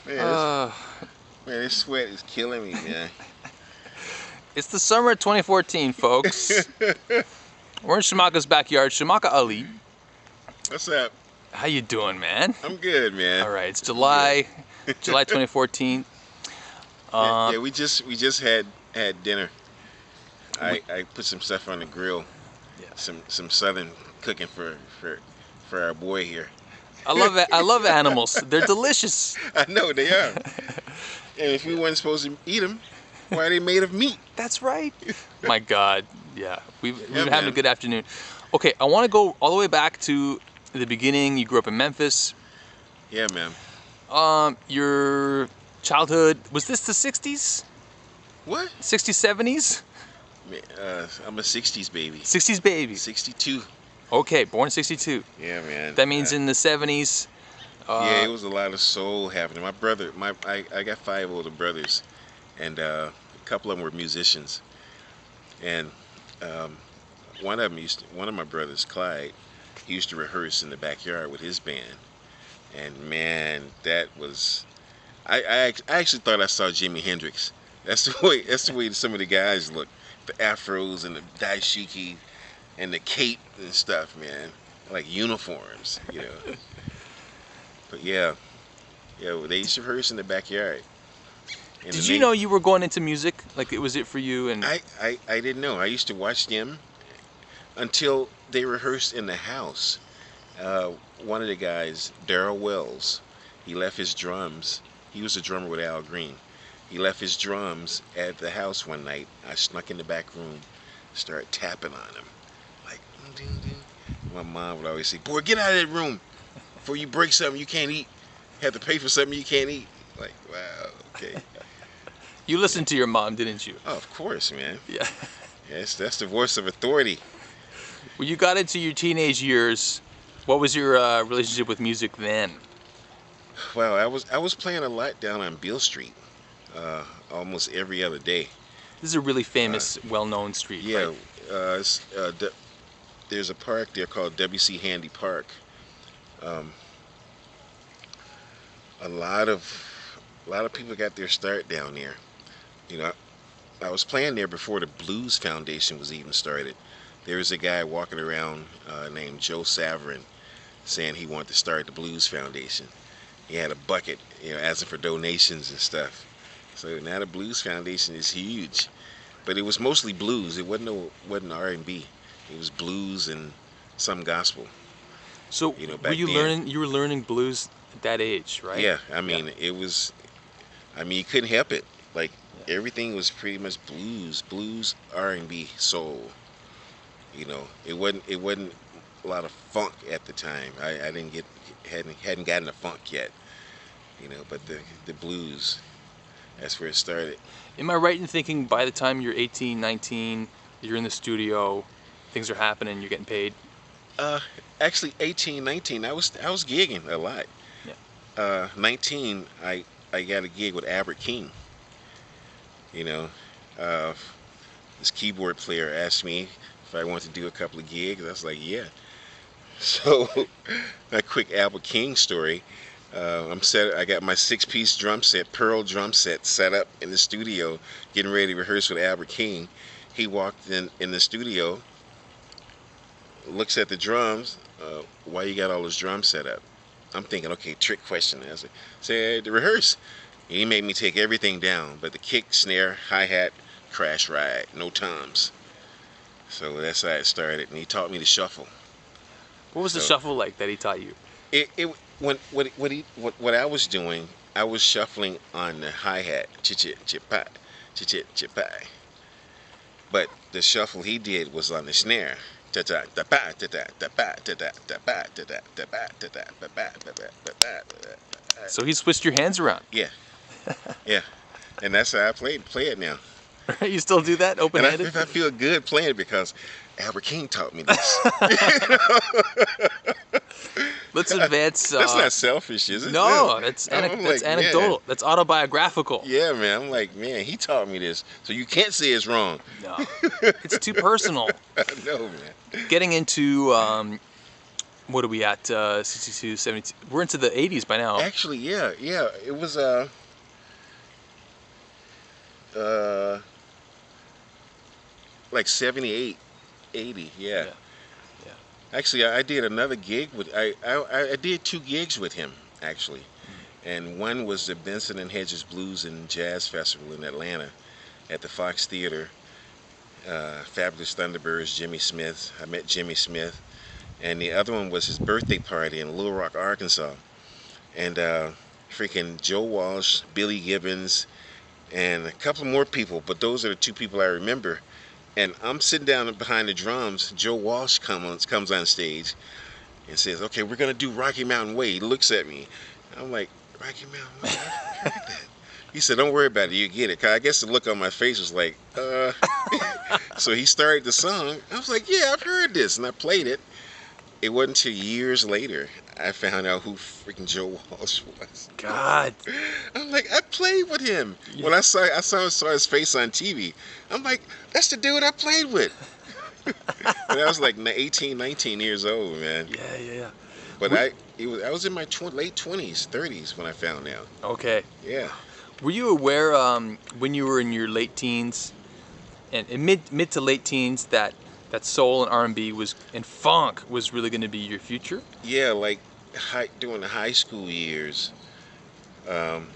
Man, this sweat is killing me, man. It's the summer of 2014, folks. We're in Shamaka's backyard. Shamaka Ali. What's up? How you doing, man? I'm good, man. All right, it's July 2014. Yeah, we just had dinner. I put some stuff on the grill. Yeah. Some southern cooking for our boy here. I love it. I love animals. They're delicious. I know they are. And if we weren't supposed to eat them, why are they made of meat? That's right. My God. Yeah. We've been having a man. good afternoon. Okay, I want to go all the way back to the beginning. You grew up in Memphis. Yeah, man. Your childhood, was this the 60s? What? 60s, 70s? I'm a 60s baby. 60s baby. 62. Okay, born 62. Yeah, man. That means in the 70s. Yeah, it was a lot of soul happening. My brother, I got 5 older brothers, and a couple of them were musicians. And one of my brothers, Clyde, he used to rehearse in the backyard with his band. And man, that was, I actually thought I saw Jimi Hendrix. That's the way some of the guys look, the afros and the dashiki and the cape and stuff, man, like uniforms, you know. But yeah, they used to rehearse in the backyard. Did you know you were going into music? Like, it was it for you? And I didn't know. I used to watch them until they rehearsed in the house. One of the guys, Darrell Wells, he left his drums. He was a drummer with Al Green. He left his drums at the house one night. I snuck in the back room, started tapping on him. Like, ding, ding. My mom would always say, "Boy, get out of that room before you break something you can't eat. Have to pay for something you can't eat." Like, wow, okay. You listened to your mom, didn't you? Oh, of course, man. Yeah. Yes, that's the voice of authority. When you got into your teenage years, what was your relationship with music then? Well, I was playing a lot down on Beale Street, almost every other day. This is a really famous, well-known street, Yeah, right? there's a park there called W.C. Handy Park. A lot of people got their start down there. You know, I was playing there before the Blues Foundation was even started. There was a guy walking around named Joe Saverin saying he wanted to start the Blues Foundation. He had a bucket, you know, asking for donations and stuff. So now the Blues Foundation is huge, but it was mostly blues. It wasn't R&B. It was blues and some gospel. So you know, you were learning blues at that age, right? Yeah, I mean, it was. I mean, you couldn't help it. Like everything was pretty much blues, R&B, soul. You know, it wasn't a lot of funk at the time. I hadn't gotten the funk yet. You know, but the blues, that's where it started. Am I right in thinking by the time you're 18, 19, you're in the studio, things are happening, you're getting paid? Actually 18, 19, I was gigging a lot. Yeah. 19, I got a gig with Albert King. You know, this keyboard player asked me if I wanted to do a couple of gigs. I was like, yeah. So, a quick Albert King story. I got my 6-piece drum set, Pearl drum set, set up in the studio, getting ready to rehearse with Albert King. He walked in the studio, looks at the drums. Why you got all those drums set up? I'm thinking, okay, trick question. I said, to rehearse. And he made me take everything down, but the kick, snare, hi-hat, crash ride, no toms. So that's how it started, and he taught me to shuffle. What was the shuffle like that he taught you? What I was doing, I was shuffling on the hi-hat, chit-chit, chit-pat, chit-chit, chit-pat. But the shuffle he did was on the snare. So he switched your hands around. Yeah, yeah, and that's how I play it now. You still do that, open-handed? And I feel good playing it because Albert King taught me this. Let's advance. That's not selfish, is it? No, that's anecdotal. Man. That's autobiographical. Yeah, man. I'm like, man, he taught me this, so you can't say it's wrong. No, it's too personal. I know, man. Getting into What are we at? 62, 72. We're into the 80s by now. Actually, yeah, it was uh like 78, 80, yeah. Yeah. Yeah. Actually, I did another gig with I did two gigs with him actually, and one was the Benson and Hedges Blues and Jazz Festival in Atlanta at the Fox Theater. Fabulous Thunderbirds, Jimmy Smith. I met Jimmy Smith, and the other one was his birthday party in Little Rock, Arkansas, and freaking Joe Walsh, Billy Gibbons, and a couple more people. But those are the two people I remember. And I'm sitting down behind the drums. Joe Walsh comes on stage and says, "Okay, we're gonna do Rocky Mountain Way." He looks at me. I'm like, "Rocky Mountain Way? I've heard that." He said, "Don't worry about it. You get it." 'Cause I guess the look on my face was like, So he started the song. I was like, "Yeah, I've heard this," and I played it. It wasn't until years later I found out who freaking Joe Walsh was. God. I'm like, I played with him. Yeah. When I saw his face on TV, I'm like, that's the dude I played with. And I was like 18, 19 years old, man. Yeah, yeah, yeah. But I was in my late 20s, 30s when I found out. Okay. Yeah. Were you aware when you were in your late teens and mid to late teens that soul and R&B and funk was really going to be your future? Yeah, like during the high school years, um,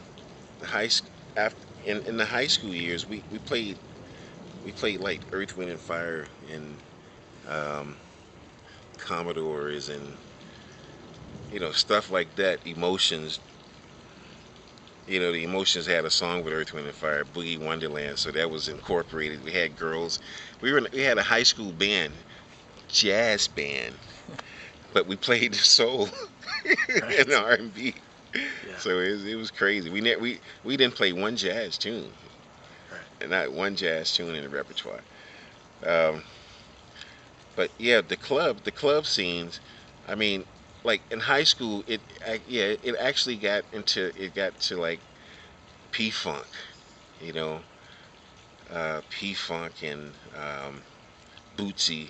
in the high school years, we played like Earth, Wind and Fire and um, Commodores and stuff like that. Emotions. The Emotions had a song with Earth, Wind and Fire, Boogie Wonderland, so that was incorporated. We had girls. We had a high school band, jazz band, but we played soul and R&B. Yeah. So it was crazy. We didn't play one jazz tune, Right. and not one jazz tune in the repertoire. Um, but yeah, the club scenes. I mean, like in high school, it actually got to like P Funk, you know, P Funk and Bootsy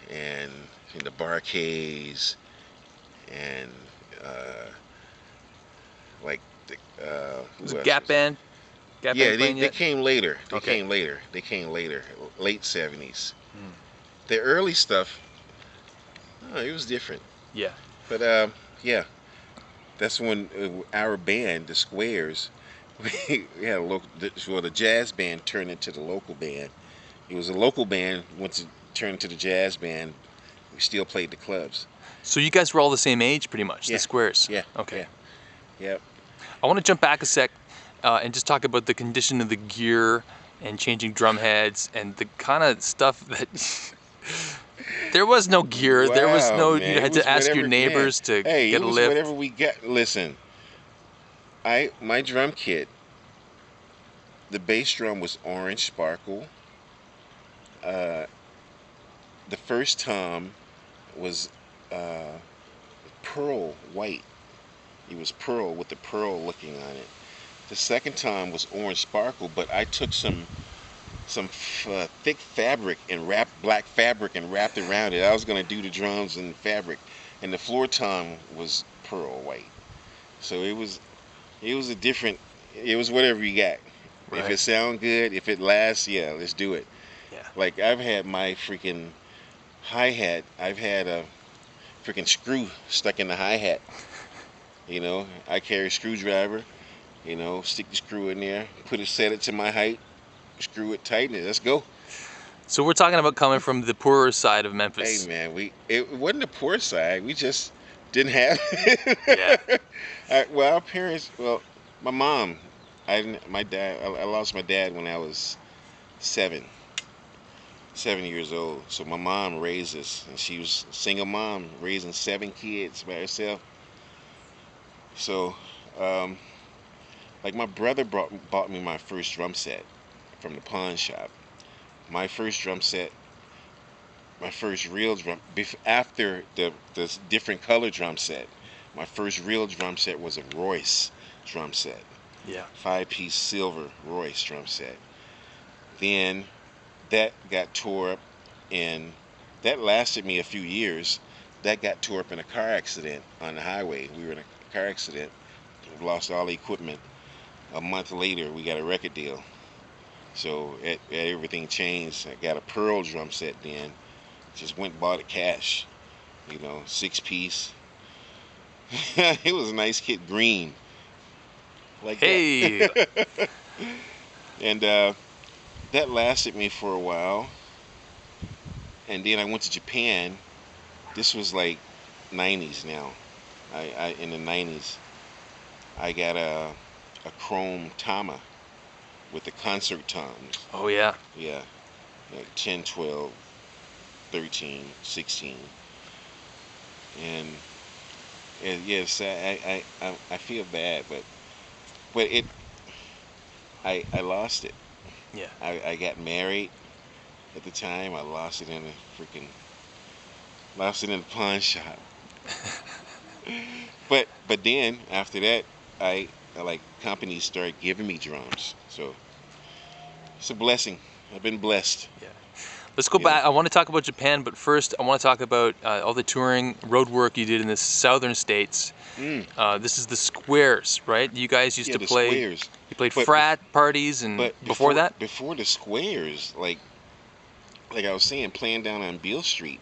and the Barcades and like Was who it else Gap was Band? Gap Yeah, Band playing they yet? came later. Okay. They came later, late 70s. Hmm. The early stuff, it was different. Yeah. But yeah, that's when our band, the Squares, we had a local. Well, the jazz band turned into the local band. It was a local band once it turned into the jazz band. We still played the clubs. So you guys were all the same age, pretty much, Yeah. the Squares. Yeah. Okay. Yeah. I want to jump back a sec and just talk about the condition of the gear and changing drum heads and the kind of stuff that there was no gear. There was Wow, no. man. You had It was to ask your whatever- neighbors to Hey, get it a was lift. whatever we got. Listen, my drum kit. The bass drum was orange sparkle. Uh, the first tom was pearl white. It was pearl with the pearl looking on it. The second tom was orange sparkle, but I took some thick fabric and black fabric and wrapped around it. I was gonna do the drums in fabric, and the floor tom was pearl white. So it was a different. It was whatever you got. If Right. it sound good, if it lasts, yeah, let's do it. Yeah. Like I've had my freaking hi-hat. I've had a freaking screw stuck in the hi-hat. I carry a screwdriver. Stick the screw in there, set it to my height, screw it, tighten it. Let's go. So we're talking about coming from the poorer side of Memphis. Hey man, it wasn't the poor side. We just didn't have Yeah. well, our parents. Well, my mom. My dad. I lost my dad when I was 7 years old. So my mom raised us, and she was a single mom raising 7 kids by herself. So, like my brother bought me my first drum set from the pawn shop. My first drum set, my first real drum, after the different color drum set, my first real drum set was a Royce drum set. Yeah. 5-piece silver Royce drum set. Then that got tore up, and that lasted me a few years. that got tore up in a car accident on the highway. We were in a car accident, lost all the equipment. A month later, we got a record deal. So everything changed. I got a Pearl drum set then. Just went and bought it cash. 6 piece. It was a nice kit, green, like Hey, that. And that lasted me for a while. And then I went to Japan. This was like 90s now. I in the 90s, I got a chrome Tama with the concert toms. oh yeah. Yeah, like 10, 12, 13, 16. And, yes, I feel bad, but I lost it. Yeah. I got married at the time. I lost it in the pawn shop. But then after that, I like companies started giving me drums. So it's a blessing. I've been blessed. Yeah. Let's go You know. back. I want to talk about Japan, but first I want to talk about all the touring road work you did in the southern states. Mm. This is the Squares, right? You guys used Yeah, to the play. Squares. You played But frat parties, and but before that, before the Squares, like I was saying, playing down on Beale Street,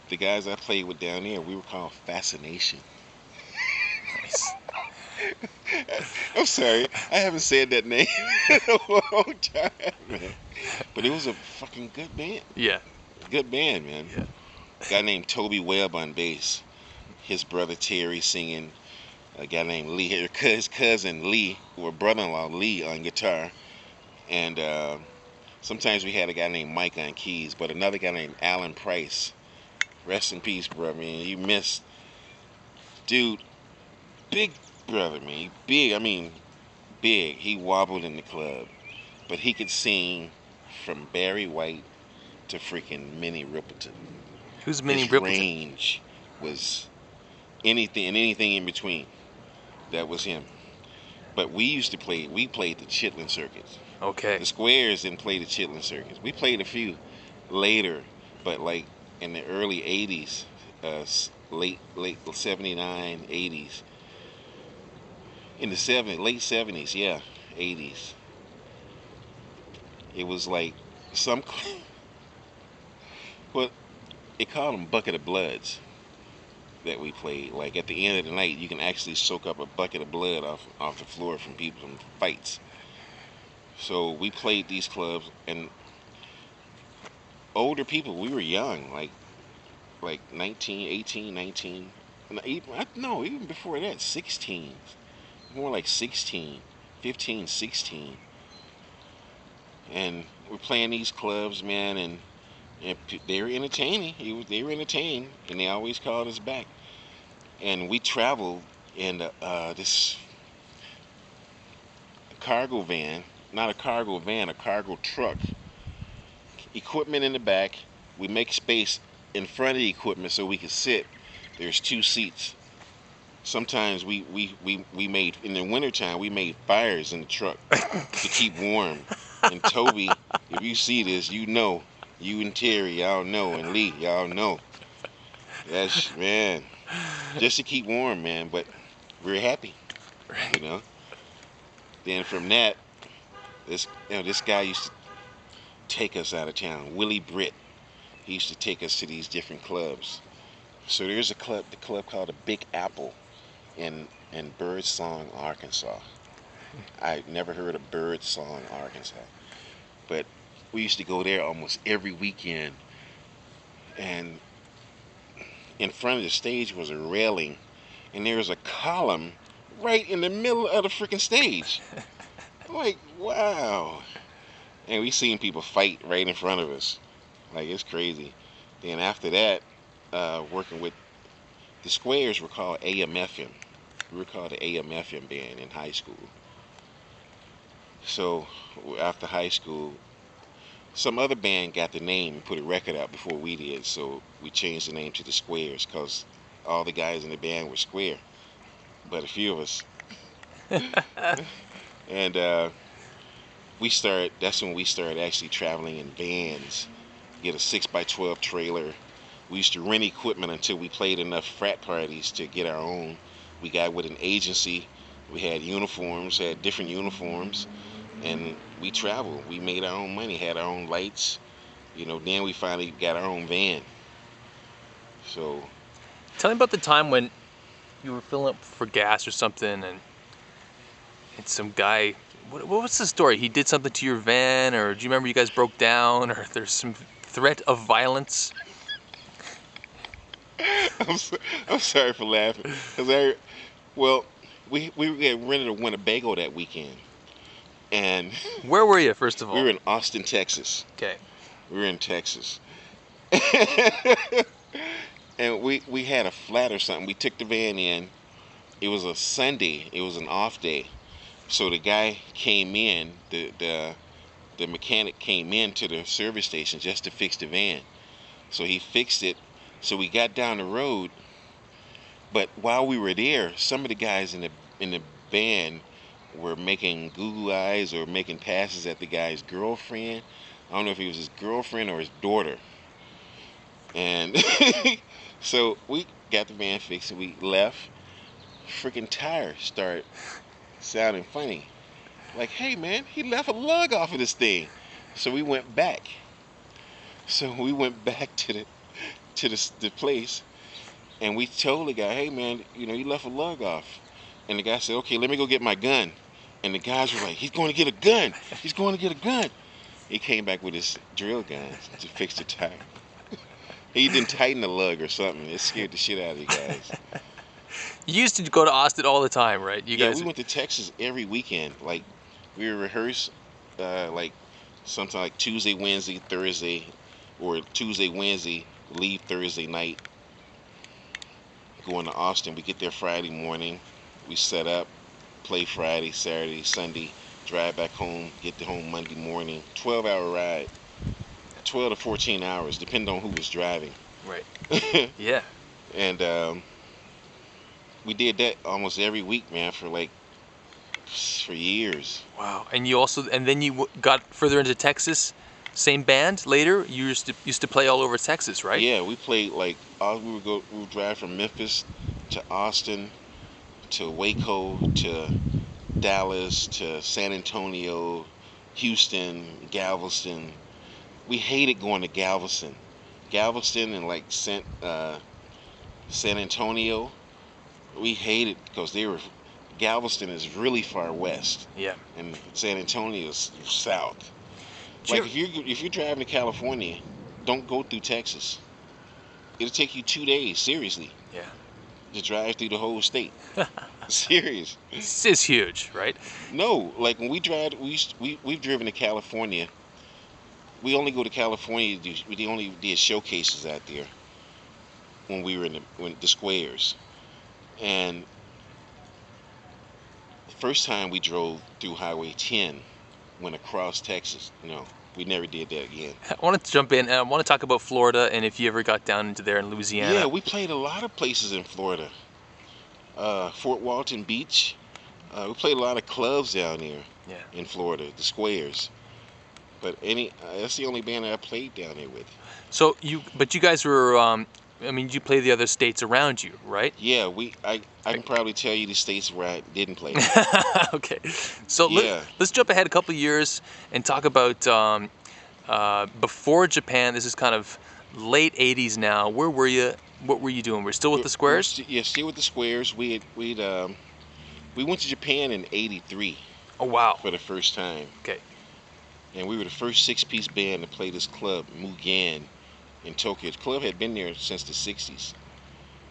the guys I played with down there, we were called Fascination. nice. I'm sorry, I haven't said that name in a long time, man. But it was a fucking good band. Yeah. Good band, man. Yeah. A guy named Toby Webb on bass. His brother Terry singing. A guy named Lee. His cousin Lee, or brother-in-law Lee, on guitar. And sometimes we had a guy named Mike on keys, but another guy named Alan Price. Rest in peace, bro. Man, you missed, dude. Big brother, man. Big. I mean, big. He wobbled in the club, but he could sing from Barry White to freaking Minnie Riperton. Who's Minnie His Rippleton? range was anything and anything in between. That was him. But we played the Chitlin circuits. Okay. The Squares didn't play the Chitlin circuits. We played a few later, but like in the early 80s, late 79, 80s. In the late 70s, yeah, 80s. It was like some, well, it called them Bucket of Bloods that we played. Like at the end of the night, you can actually soak up a bucket of blood off the floor from people from fights. So we played these clubs, and older people, we were young, like 19, 18, 19. No, even before that, 16. More like 16, 15, 16. And we're playing these clubs, man, and they were entertaining. They were entertained, and they always called us back. And we traveled in this cargo van, not a cargo van, a cargo truck. Equipment in the back. We make space in front of the equipment so we can sit. There's 2 seats. Sometimes we made, in the wintertime, we made fires in the truck to keep warm. And Toby, if you see this, you know. You and Terry, y'all know. And Lee, y'all know. That's, man, just to keep warm, man. But we're happy, you know. Then from that, this guy used to take us out of town. Willie Britt. He used to take us to these different clubs. So there's the club called the Big Apple in Birdsong, Arkansas. I never heard of Birdsong, Arkansas. But we used to go there almost every weekend. And in front of the stage was a railing, and there was a column right in the middle of the freaking stage. I'm like, wow. And we seen people fight right in front of us. Like, it's crazy. Then after that, working with the Squares were called AMFM. We were called the AMFM band in high school. So after high school, some other band got the name and put a record out before we did. So we changed the name to the Squares because all the guys in the band were square, but a few of us. And that's when we started actually traveling in vans. Get a 6x12 trailer, We used to rent equipment until we played enough frat parties to get our own. We got with an agency. We had uniforms, had different uniforms, and we traveled. We made our own money, had our own lights. Then we finally got our own van. So, Tell me about the time when you were filling up for gas or something, and some guy. What was the story? He did something to your van, or do you remember you guys broke down, or there's some threat of violence? I'm, so, I'm sorry for laughing. Well, we had rented a Winnebago that weekend, and Where were you, first of we all? were in Austin, Texas. Okay. We were in Texas. And we had a flat or something. We took the van in. It was a Sunday. It was an off day. So the guy came in, the mechanic came in to the service station just to fix the van. So he fixed it. So we got down the road. But while we were there, some of the guys in the van were making Google eyes or making passes at the guy's girlfriend. I don't know if it was his girlfriend or his daughter. And so we got the van fixed and we left. Freaking tire started sounding funny. Like, hey man, he left a lug off of this thing. So we went back. So we went back to the place, and we told the guy, hey man, you left a lug off. And the guy said, okay, let me go get my gun. And the guys were like, he's going to get a gun. He's going to get a gun. He came back with his drill gun to fix the tire. He didn't tighten the lug or something. It scared the shit out of the guys. You used to go to Austin all the time, right? You Yeah, guys. we went to Texas every weekend. Like, we would rehearse, like, sometimes like Tuesday, Wednesday, Thursday, or Tuesday, Wednesday, leave Thursday night, going to Austin. We get there Friday morning. We set up, play Friday, Saturday, Sunday, drive back home, get to home Monday morning. 12-hour ride. 12 to 14 hours, depending on who was driving. Right. Yeah. And we did that almost every week, man, for years. Wow. And then you got further into Texas. Same band later. You used to play all over Texas, right? Yeah, we played we would drive from Memphis to Austin to Waco to Dallas to San Antonio, Houston, Galveston. We hated going to Galveston and San Antonio. We hated because Galveston is really far west. Yeah. And San Antonio is south. Sure. Like if you're driving to California, don't go through Texas. It'll take you 2 days, seriously, Yeah. to drive through the whole state. Serious. This is huge, right? No, like when we drive, we've driven to California. We only go to California. We only did showcases out there when we were in the squares. And the first time we drove through Highway 10, went across Texas. No, we never did that again. I wanted to jump in. I want to talk about Florida and if you ever got down into there in Louisiana. Yeah, we played a lot of places in Florida. Fort Walton Beach. We played a lot of clubs down there. Yeah. In Florida, the squares. But that's the only band that I played down there with. So but you guys were. You play the other states around you, right? Yeah, I can probably tell you the states where I didn't play. Okay. So Yeah. let's jump ahead a couple of years and talk about before Japan. This is kind of late '80s now. Where were you? What were you doing? We're still with the Squares? Yeah, still with the Squares. We went to Japan in '83 Oh wow. for the first time. Okay. And we were the first six-piece band to play this club, Mugen, in Tokyo. The club had been there since the 60s.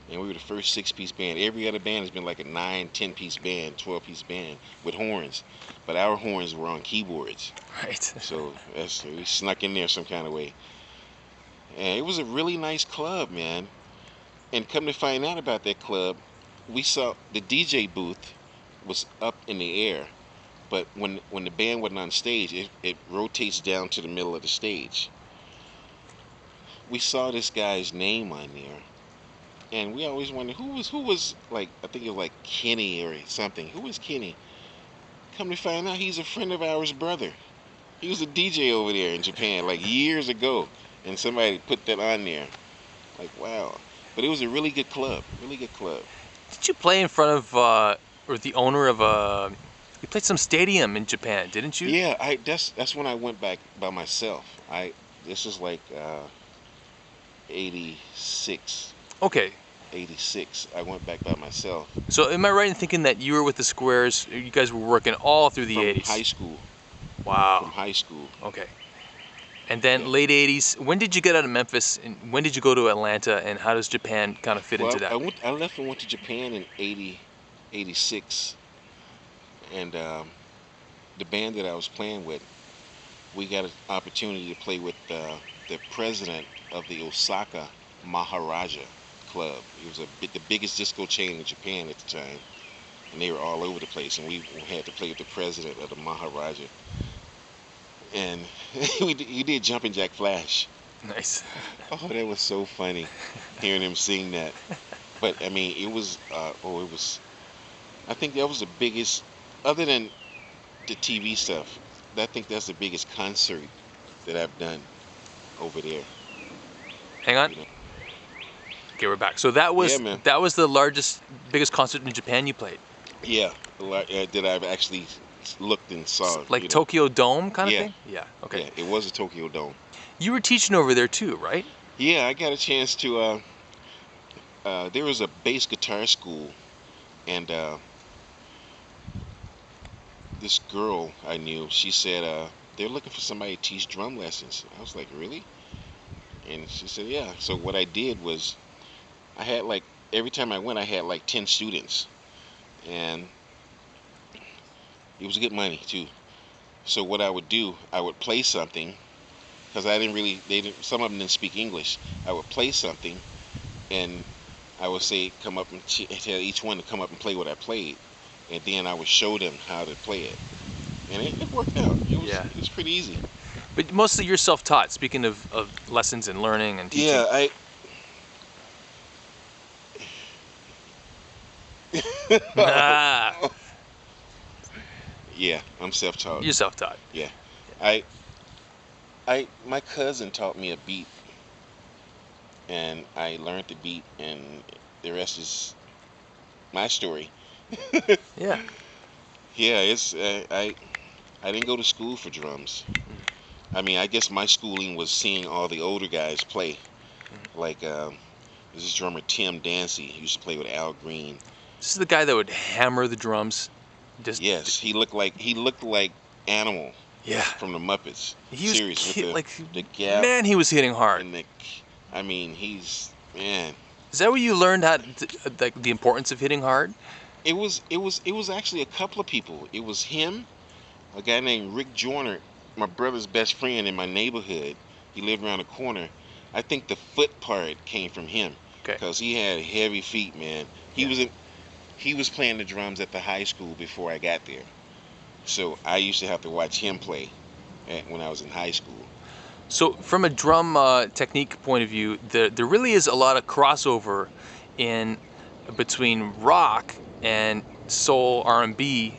And we were the first six-piece band. Every other band has been like a 9, 10-piece band, 12-piece band with horns. But our horns were on keyboards. Right. So we snuck in there some kind of way. And it was a really nice club, man. And come to find out about that club, we saw the DJ booth was up in the air. But when the band wasn't on stage, it rotates down to the middle of the stage. We saw this guy's name on there, and we always wondered who was like, I think it was like Kenny or something. Who was Kenny? Come to find out, he's a friend of ours, brother. He was a DJ over there in Japan like years ago, and somebody put that on there. Like, wow. But it was a really good club, really good club. Did you play in front of or the owner of a? You played some stadium in Japan, didn't you? Yeah, that's when I went back by myself. This is like 86, Okay. 86. I went back by myself So am I right in thinking that you were with the Squares? You guys were working all through the from high 80s. school. From Wow. high school. Okay. And then Yeah. late 80s. When did you get out of Memphis? And when did you go to Atlanta? And how does Japan kind of fit into Well, that? I left and went to Japan in 80, 86, and the band that I was playing with, we got an opportunity to play with the president of the Osaka Maharaja Club. It was the biggest disco chain in Japan at the time, and they were all over the place. And we had to play with the president of the Maharaja, and he did Jumpin' Jack Flash. Nice. Oh, that was so funny, hearing him sing that. But I mean, it was it was. I think that was the biggest, other than the TV stuff. I think that's the biggest concert that I've done over there. Hang on. You know. Okay, we're back. So that Yeah, was man. the largest, biggest concert in Japan you played. Yeah, that I've actually looked and saw. Like You know. Tokyo Dome kind of Yeah. thing? Yeah. Okay. Yeah, it was a Tokyo Dome. You were teaching over there too, right? Yeah, I got a chance to. There was a bass guitar school, and this girl I knew, she said they're looking for somebody to teach drum lessons. I was like, really? And she said, yeah. So what I did was, I had like every time I went, I had like 10 students, and it was good money too. So what I would do, I would play something, because I didn't really, they didn't, some of them didn't speak English. I would play something, and I would say, come up and tell each one to come up and play what I played, and then I would show them how to play it, and it worked out. Yeah. It was pretty easy. But mostly you're self-taught, speaking of lessons and learning and teaching. Yeah, Ah, yeah, I'm self-taught. you're self-taught. Yeah, my cousin taught me a beat, and I learned the beat, and the rest is my story. Yeah. Yeah, it's I didn't go to school for drums. I mean, I guess my schooling was seeing all the older guys play. Like there's this drummer Tim Dancy. He used to play with Al Green. This is the guy that would hammer the drums. Just Yes, he looked like Animal yeah. from the Muppets. He was Serious with like the gap man, he was hitting hard. and the. I mean, he's man. Is that where you learned how like the importance of hitting hard? It was actually a couple of people. It was him, a guy named Rick Joyner, my brother's best friend in my neighborhood. He lived around the corner. I think the foot part came from him, Okay. because he had heavy feet, man. He was playing the drums at the high school before I got there, so I used to have to watch him play when I was in high school. So from a drum technique point of view, there really is a lot of crossover in between rock and soul R&B,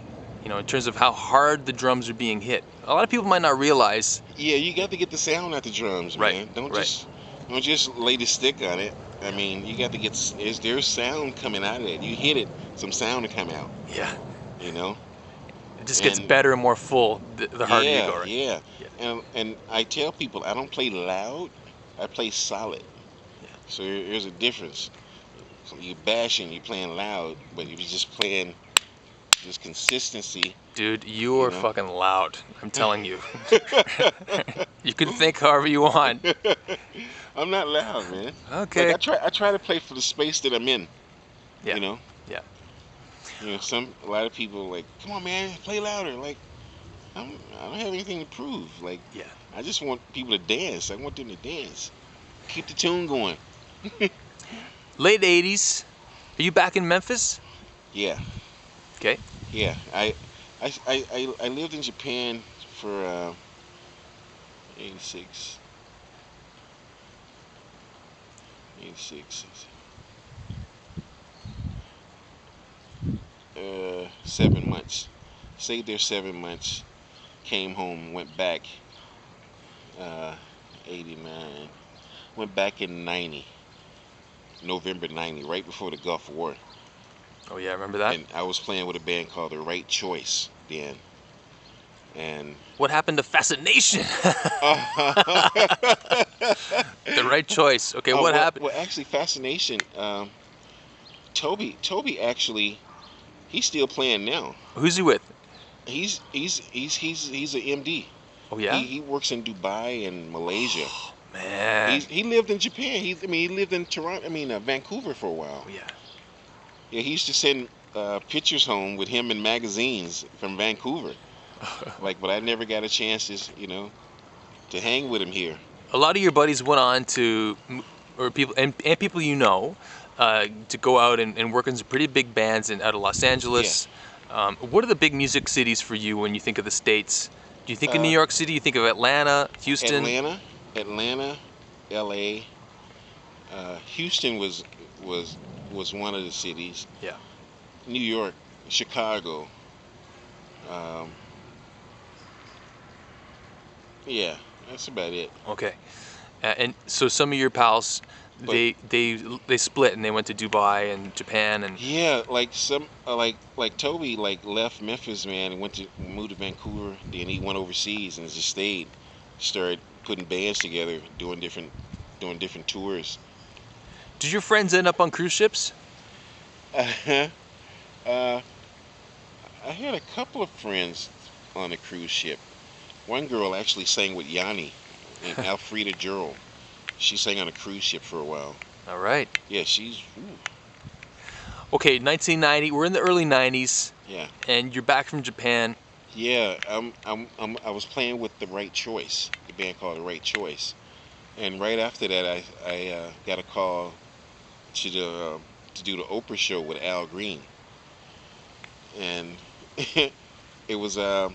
you know, in terms of how hard the drums are being hit. A lot of people might not realize. Yeah, you got to get the sound out the drums, Right, man. right. Don't just lay the stick on it. I mean, you got to get, is there sound coming out of it? You hit it, some sound to come out, Yeah. you know? It just gets And better and more full the harder you yeah, go, right? yeah. Yeah. And I tell people, I don't play loud, I play solid. Yeah. So there's a difference. So you bashing, you playing loud, but if you're just playing just consistency. Dude, you are know? fucking loud. I'm telling you. You can think however you want. I'm not loud, man. Okay. Like I try to play for the space that I'm in. Yeah. You know? Yeah. You know, a lot of people like, come on, man, play louder. Like, I don't have anything to prove. Like, Yeah. I just want people to dance. I want them to dance. Keep the tune going. Late 80s. Are you back in Memphis? Yeah, Okay. yeah. I lived in Japan for 86, 86, 7 months. Stayed there 7 months. Came home, went back. 89. Went back in 90. November '90, right before the Gulf War, Oh yeah, I remember that. and I was playing with a band called The Right Choice then, and What happened to Fascination? oh The Right Choice. Okay, what happened? well, actually, Fascination. Toby actually, he's still playing now. Who's he with? He's an MD. Oh He yeah. he works in Dubai and Malaysia. Man. He lived in Japan. He lived in Toronto. Vancouver for a while. Oh yeah. Yeah, he used to send pictures home with him in magazines from Vancouver. Like, but I never got a chance to hang with him here. A lot of your buddies went on to, or people and people you know, to go out and work in some pretty big bands out of Los Angeles. What are the big music cities for you when you think of the States? Do you think of New Uh, York City? You think of Atlanta, Houston? Atlanta, L.A. Houston was one of the cities. Yeah. New York, Chicago. Um, yeah, that's about it. Okay. And so some of your pals, But they split and they went to Dubai and Japan and. yeah, like some like Toby left Memphis, man, and moved to Vancouver. Then he went overseas and just stayed. Started putting bands together, doing different tours. Did your friends end up on cruise ships? uh, I had a couple of friends on a cruise ship. One girl actually sang with Yanni, named Alfreda Jurl. She sang on a cruise ship for a while. All right. Yeah, she's Okay, 1990. We're in the early 90s, yeah. and you're back from Japan. Yeah, I was playing with The Right Choice, the band called The Right Choice, and right after that, I got a call to do the Oprah show with Al Green, and it was the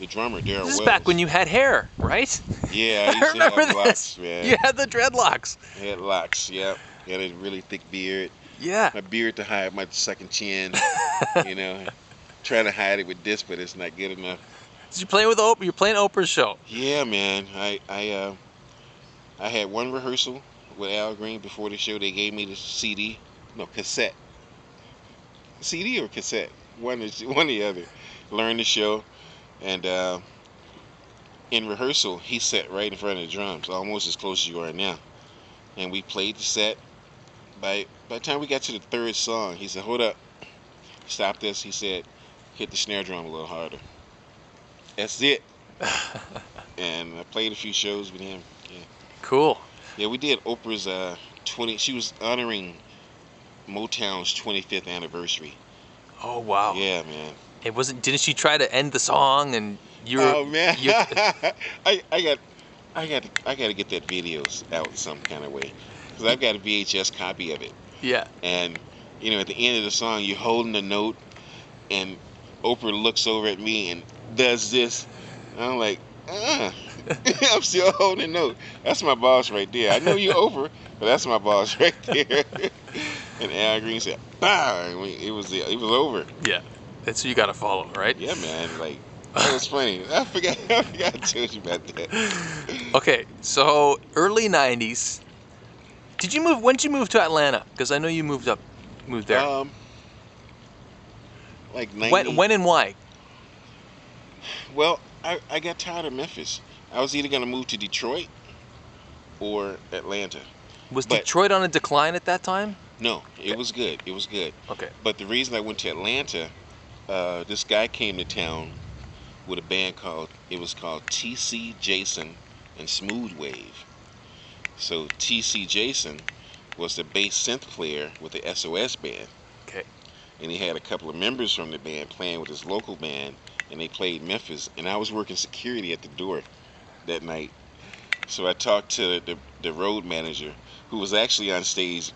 drummer Darryl This is Wells. back when you had hair, right? Yeah, I I used to remember have this. locks, man. You had the dreadlocks. I had locks. Yeah, had a really thick beard. Yeah. My beard to hide my second chin. You know, trying to hide it with this, but it's not good enough. So you're playing with Oprah. You're playing Oprah's show. Yeah, man. I had one rehearsal with Al Green before the show. They gave me the CD, no cassette. CD or cassette, one or the other. Learned the show, and in rehearsal, he sat right in front of the drums, almost as close as you are now. And we played the set. By the time we got to the third song, he said, "Hold up, stop this." He said, "Hit the snare drum a little harder." That's it. And I played a few shows with him. Yeah. Cool. Yeah, we did Oprah's 20. She was honoring Motown's 25th anniversary. Oh wow. Yeah, man. It wasn't. Didn't she try to end the song and you? Oh man, I got to get that videos out some kind of way, because I've got a VHS copy of it. Yeah. And at the end of the song, you're holding the note, and Oprah looks over at me and does this. And I'm like, I'm still holding the note. That's my boss right there. I know you're Oprah, but that's my boss right there. And Al Green said, "Bah!" It was over. Yeah. That's who you got to follow, right? Yeah, man. Like, that was funny. I forgot I told you about that. Okay, so early 90s. Did you move? When did you move to Atlanta? Because I know you moved there. Like 90. When and why? Well, I got tired of Memphis. I was either gonna move to Detroit or Atlanta. Was But Detroit on a decline at that time? no, it was good. It was good. Okay. But the reason I went to Atlanta, this guy came to town with a band called T.C. Jason and Smooth Wave. So T.C. Jason was the bass synth player with the SOS band, Okay. and he had a couple of members from the band playing with his local band, and they played Memphis, and I was working security at the door that night. So I talked to the road manager, who was actually on stage.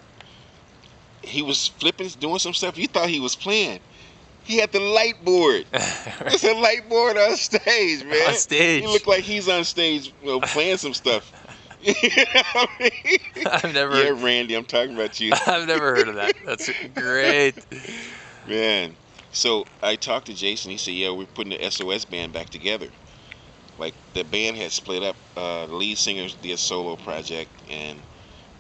He was flipping, doing some stuff. You thought he was playing. He had the light board. There's a light board on stage, man. On stage. He looked like he's on stage, playing some stuff. You know what I mean? I've never. Yeah, Randy, I'm talking about you. I've never heard of that. That's great. Man. So I talked to Jason. He said, "Yeah, we're putting the SOS band back together." Like, the band had split up. The lead singer did a solo project, and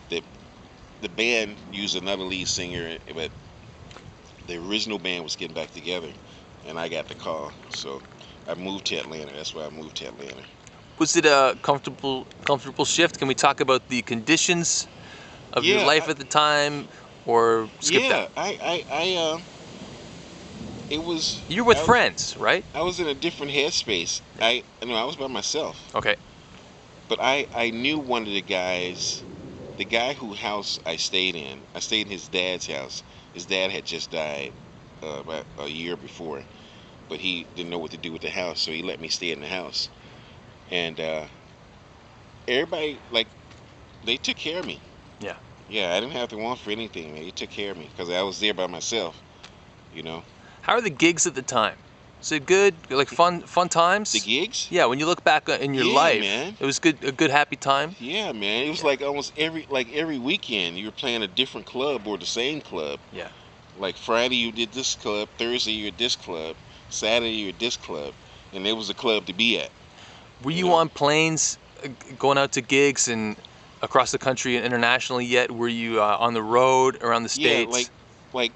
the the band used another lead singer, but the original band was getting back together, and I got the call. So I moved to Atlanta. That's why I moved to Atlanta. Was it a comfortable shift? Can we talk about the conditions of your Yeah, life at the time, or skip that? yeah. It was. You're with I was. friends, right? I was in a different headspace. I was by myself, Okay. but I knew one of the guys, the guy who house I stayed in. I stayed in his dad's house. His dad had just died about a year before, but he didn't know what to do with the house, so he let me stay in the house. And everybody, like, they took care of me. Yeah. Yeah, I didn't have to want for anything, man. They took care of me because I was there by myself. You know, How are the gigs at the time? Is it good? Like fun times? the gigs. Yeah, when you look back in your Yeah, life, man. it was a good happy time. Yeah, man. It was like almost every weekend you were playing a different club or the same club. Yeah. Like Friday you did this club, Thursday you're at this club, Saturday you're at this club, and it was a club to be at. Were You you know? on planes going out to gigs and across the country and internationally yet? Were you on the road around the Yeah, states? like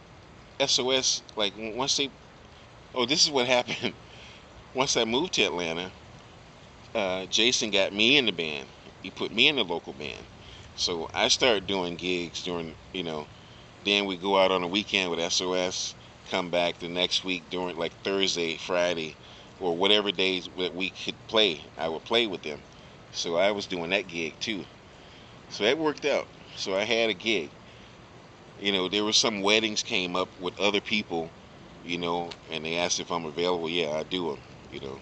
SOS. Like once they, oh, this is what happened. Once I moved to Atlanta, Jason got me in the band. He put me in the local band. So I started doing gigs during, then we go out on a weekend with SOS, come back the next week during like Thursday, Friday, or whatever days that we could play. I would play with them. So I was doing that gig too. So that worked out. So I had a gig. There were some weddings came up with other people, and they asked if I'm available. Yeah, I do them,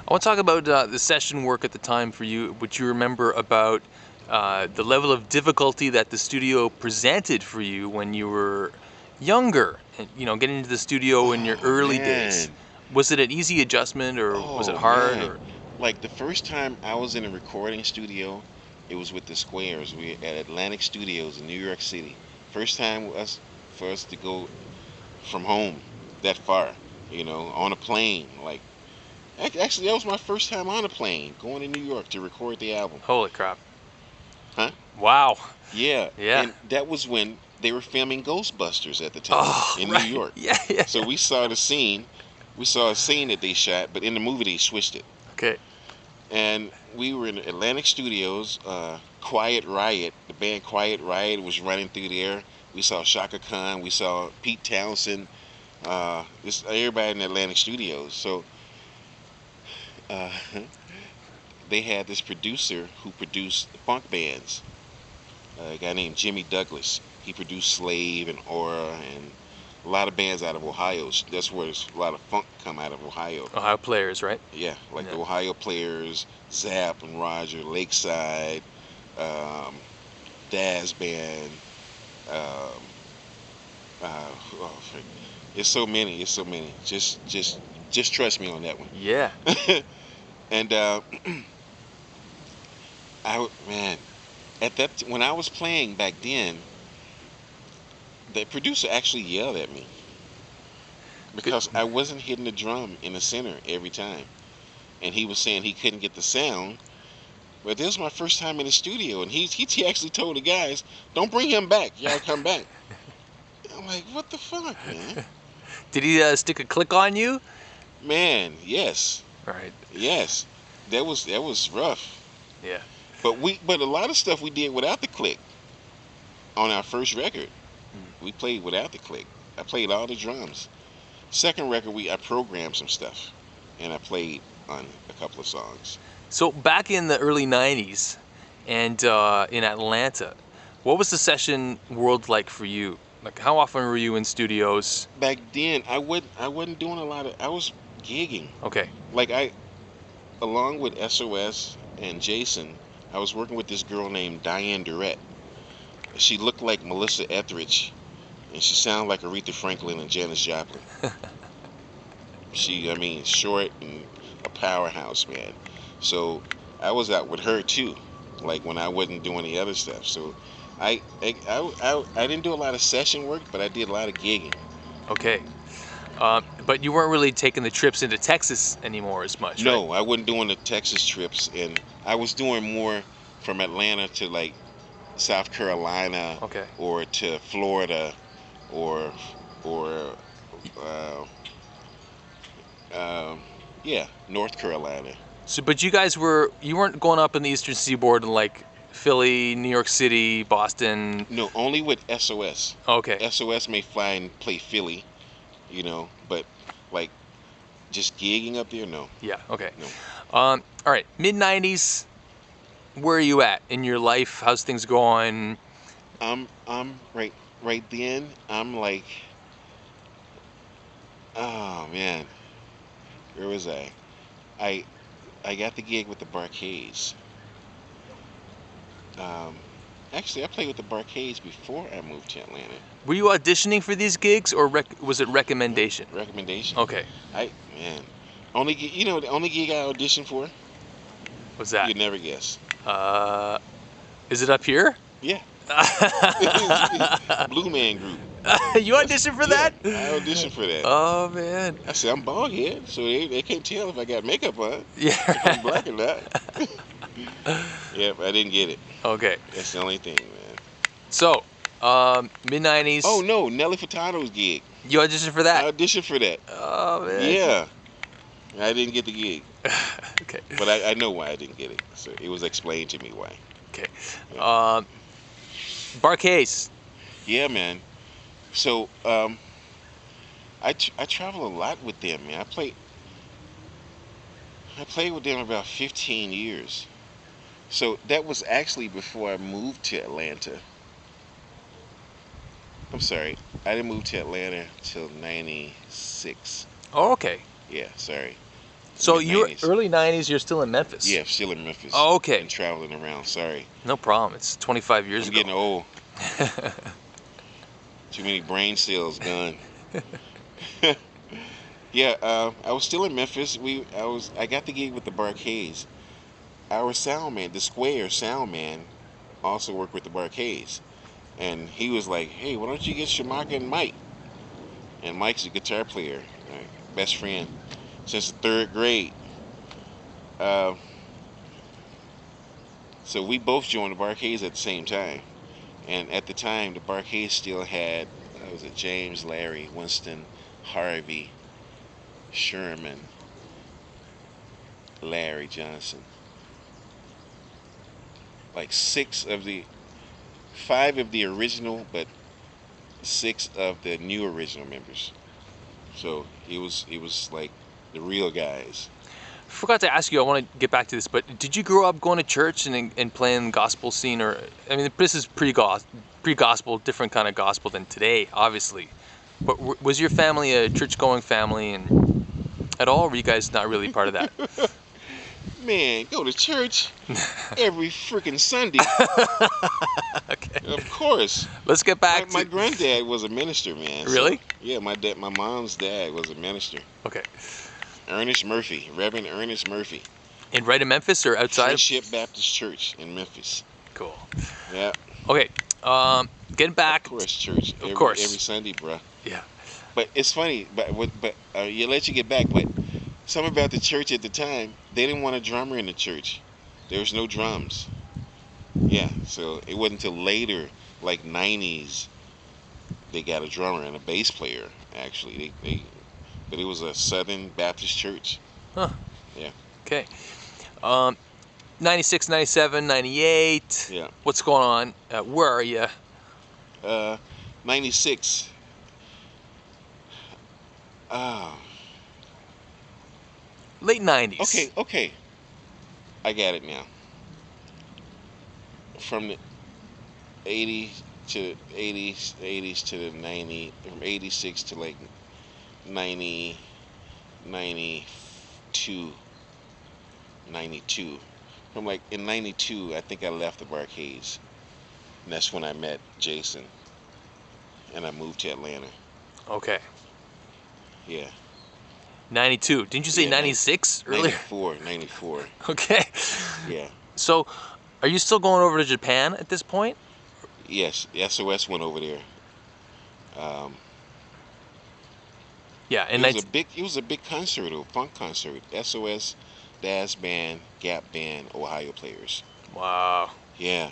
I want to talk about the session work at the time for you. What you remember about the level of difficulty that the studio presented for you when you were younger, and getting into the studio in your Oh, early days. man. Was it an easy adjustment, or was it Oh, hard? man. Or Like the first time I was in a recording studio, it was with the Squares. We at Atlantic Studios in New York City. First time for us to go from home that far, on a plane. Like, actually, that was my first time on a plane going to New York to record the album. holy crap! Huh? Wow. Yeah. Yeah. And that was when they were filming Ghostbusters at the time Oh, in right. New York. Yeah, yeah. So we saw the scene. We saw a scene that they shot, but in the movie they switched it. Okay. And we were in Atlantic Studios. Quiet Riot, the band Quiet Riot was running through there. We saw Shaka Khan. We saw Pete Townsend. Everybody in Atlantic Studios. So uh, they had this producer who produced funk bands. A guy named Jimmy Douglas. He produced Slave and Aura and a lot of bands out of Ohio. That's where there's a lot of funk come out of Ohio. Ohio players, right? Yeah, like the Yeah. Ohio Players, Zap and Roger, Lakeside, um, Daz Band. Um, frick. It's so many. It's so many. Just trust me on that one. Yeah. And man, when I was playing back then, the producer actually yelled at me because I wasn't hitting the drum in the center every time, and he was saying he couldn't get the sound. But this was my first time in the studio, and he actually told the guys, "Don't bring him back. Y'all come back." I'm like, "What the fuck, man?" Did he stick a click on you? Man, yes, Right. yes, that was rough. Yeah. But a lot of stuff we did without the click on our first record. We played without the click. I played all the drums. Second record, I programmed some stuff, and I played on a couple of songs. So back in the early '90s, and in Atlanta, what was the session world like for you? Like, how often were you in studios? Back then, I wasn't doing a lot of. I was gigging. Okay. Like along with SOS and Jason, I was working with this girl named Diane Durrett. She looked like Melissa Etheridge, and she sounded like Aretha Franklin and Janis Joplin. Short and a powerhouse, man. So I was out with her too, like when I wasn't doing the other stuff. So I didn't do a lot of session work, but I did a lot of gigging. Okay. But you weren't really taking the trips into Texas anymore as much, right? No, I wasn't doing the Texas trips, and I was doing more from Atlanta to like South Carolina Okay. or to Florida or or uh, um, yeah, North Carolina. So, but you weren't going up in the Eastern Seaboard in like Philly, New York City, Boston. No, only with SOS. Okay. SOS may fly and play Philly, but like just gigging up there, no, Yeah. Okay. no. All right. Mid '90s. Where are you at in your life? How's things going? I'm right then. I'm like, oh man, where was I? I I got the gig with the Barcades. Um, Actually, I played with the Barcades before I moved to Atlanta. Were you auditioning for these gigs, or was it recommendation? Recommendation. Okay. Man, the only gig I auditioned for. What's that? You'd never guess. Uh, is it up here? Yeah, Blue Man Group. You auditioned for that? I auditioned for that. Oh man. I said I'm bald head, so they can't tell if I got makeup on, Yeah. if I'm black or not. Yep, I didn't get it. Okay. That's the only thing, man. So, mid '90s. Oh no, Nelly Furtado's gig. You auditioned for I that? auditioned for that. Oh man. Yeah, I didn't get the gig, Okay. but I know why I didn't get it. So it was explained to me why. Okay. Yeah. Barcase. Yeah, man. So I travel a lot with them, man. I played with them about 15 years. So that was actually before I moved to Atlanta. I'm sorry, I didn't move to Atlanta till '96. Oh, okay. Yeah, sorry. So you're Mid-90s. early '90s. You're still in Memphis. Yeah, still in Memphis. Oh, okay. And traveling around. Sorry, No problem. It's 25 years I'm ago. getting old. Too many brain cells gone. Yeah, I was still in Memphis. I got the gig with the Barcades. Our sound man, the Square sound man, also worked with the Barcades, and he was like, "Hey, why don't you get Shamaka and Mike?" And Mike's a guitar player, best friend since the third grade. Uh, so we both joined the Barcades at the same time, and at the time the Barcades still had was it James, Larry, Winston, Harvey, Sherman, Larry Johnson, like five of the original, but six of the new original members. So it was like the real guys. Forgot to ask you. I want to get back to this, but did you grow up going to church and playing gospel scene, or I mean, this is pre-gospel, different kind of gospel than today, obviously. But was your family a church-going family, and at all, or were you guys not really part of that? Man, go to church every freaking Sunday. Okay. Of course. Let's get back My to. granddad was a minister, man. Really? So, yeah, my mom's dad was a minister. Okay. Ernest Murphy, Reverend Ernest Murphy. And right in Memphis or outside? Friendship Baptist Church in Memphis. Cool. Yeah. Okay. Getting back. Of course, church. Of course. Every Sunday, bruh. Yeah. But it's funny, you let you get back, but something about the church at the time, they didn't want a drummer in the church. There was no drums. Yeah, so it wasn't until later, like '90s, they got a drummer and a bass player. Actually, but it was a Southern Baptist church. Huh. Yeah. Okay. 96, 97, 98. Yeah. What's going on? Where are you? '96. Late 90s. Okay. I got it now. From the '80s to the '90s, from '86 to like 90, 92, 92. From like in '92, I think I left the Barcades, and that's when I met Jason, and I moved to Atlanta. Okay. Yeah. 92. Didn't you say Yeah, 96 earlier? 94. Okay. Yeah. So, are you still going over to Japan at this point? Yes, the SOS went over there. Yeah, and It was a big concert, a funk concert. SOS, Daz Band, Gap Band, Ohio players. Wow. Yeah.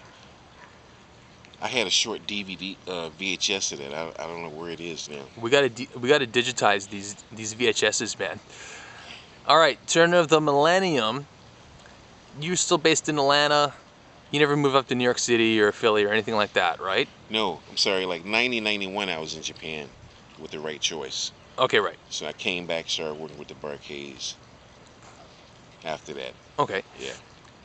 I had a short DVD, VHS of that. I don't know where it is now. We gotta digitize these VHSs, man. All right, turn of the millennium. You're still based in Atlanta. You never move up to New York City or Philly or anything like that, right? No, I'm sorry. Like 1991, I was in Japan with the right choice. Okay, right. So I came back, started working with the Barcades after that. Okay. Yeah.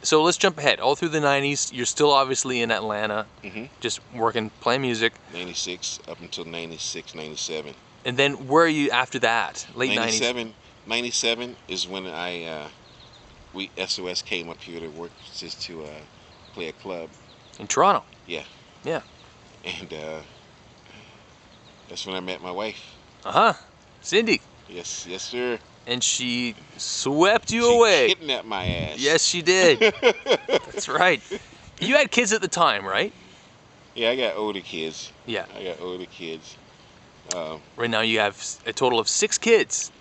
So let's jump ahead. All through the 90s, you're still obviously in Atlanta, just working, playing music. 96 up until 96, 97. And then where are you after that? Late 90s? 97 is when we SOS came up here to work just to play a club. In Toronto? Yeah. Yeah. And that's when I met my wife. Uh-huh. Cindy. Yes, yes, sir. And she swept you She away. kidnapped my ass. Yes, she did. That's right. You had kids at the time, right? Yeah, I got older kids. Yeah. I got older kids. Right now you have a total of 6 kids.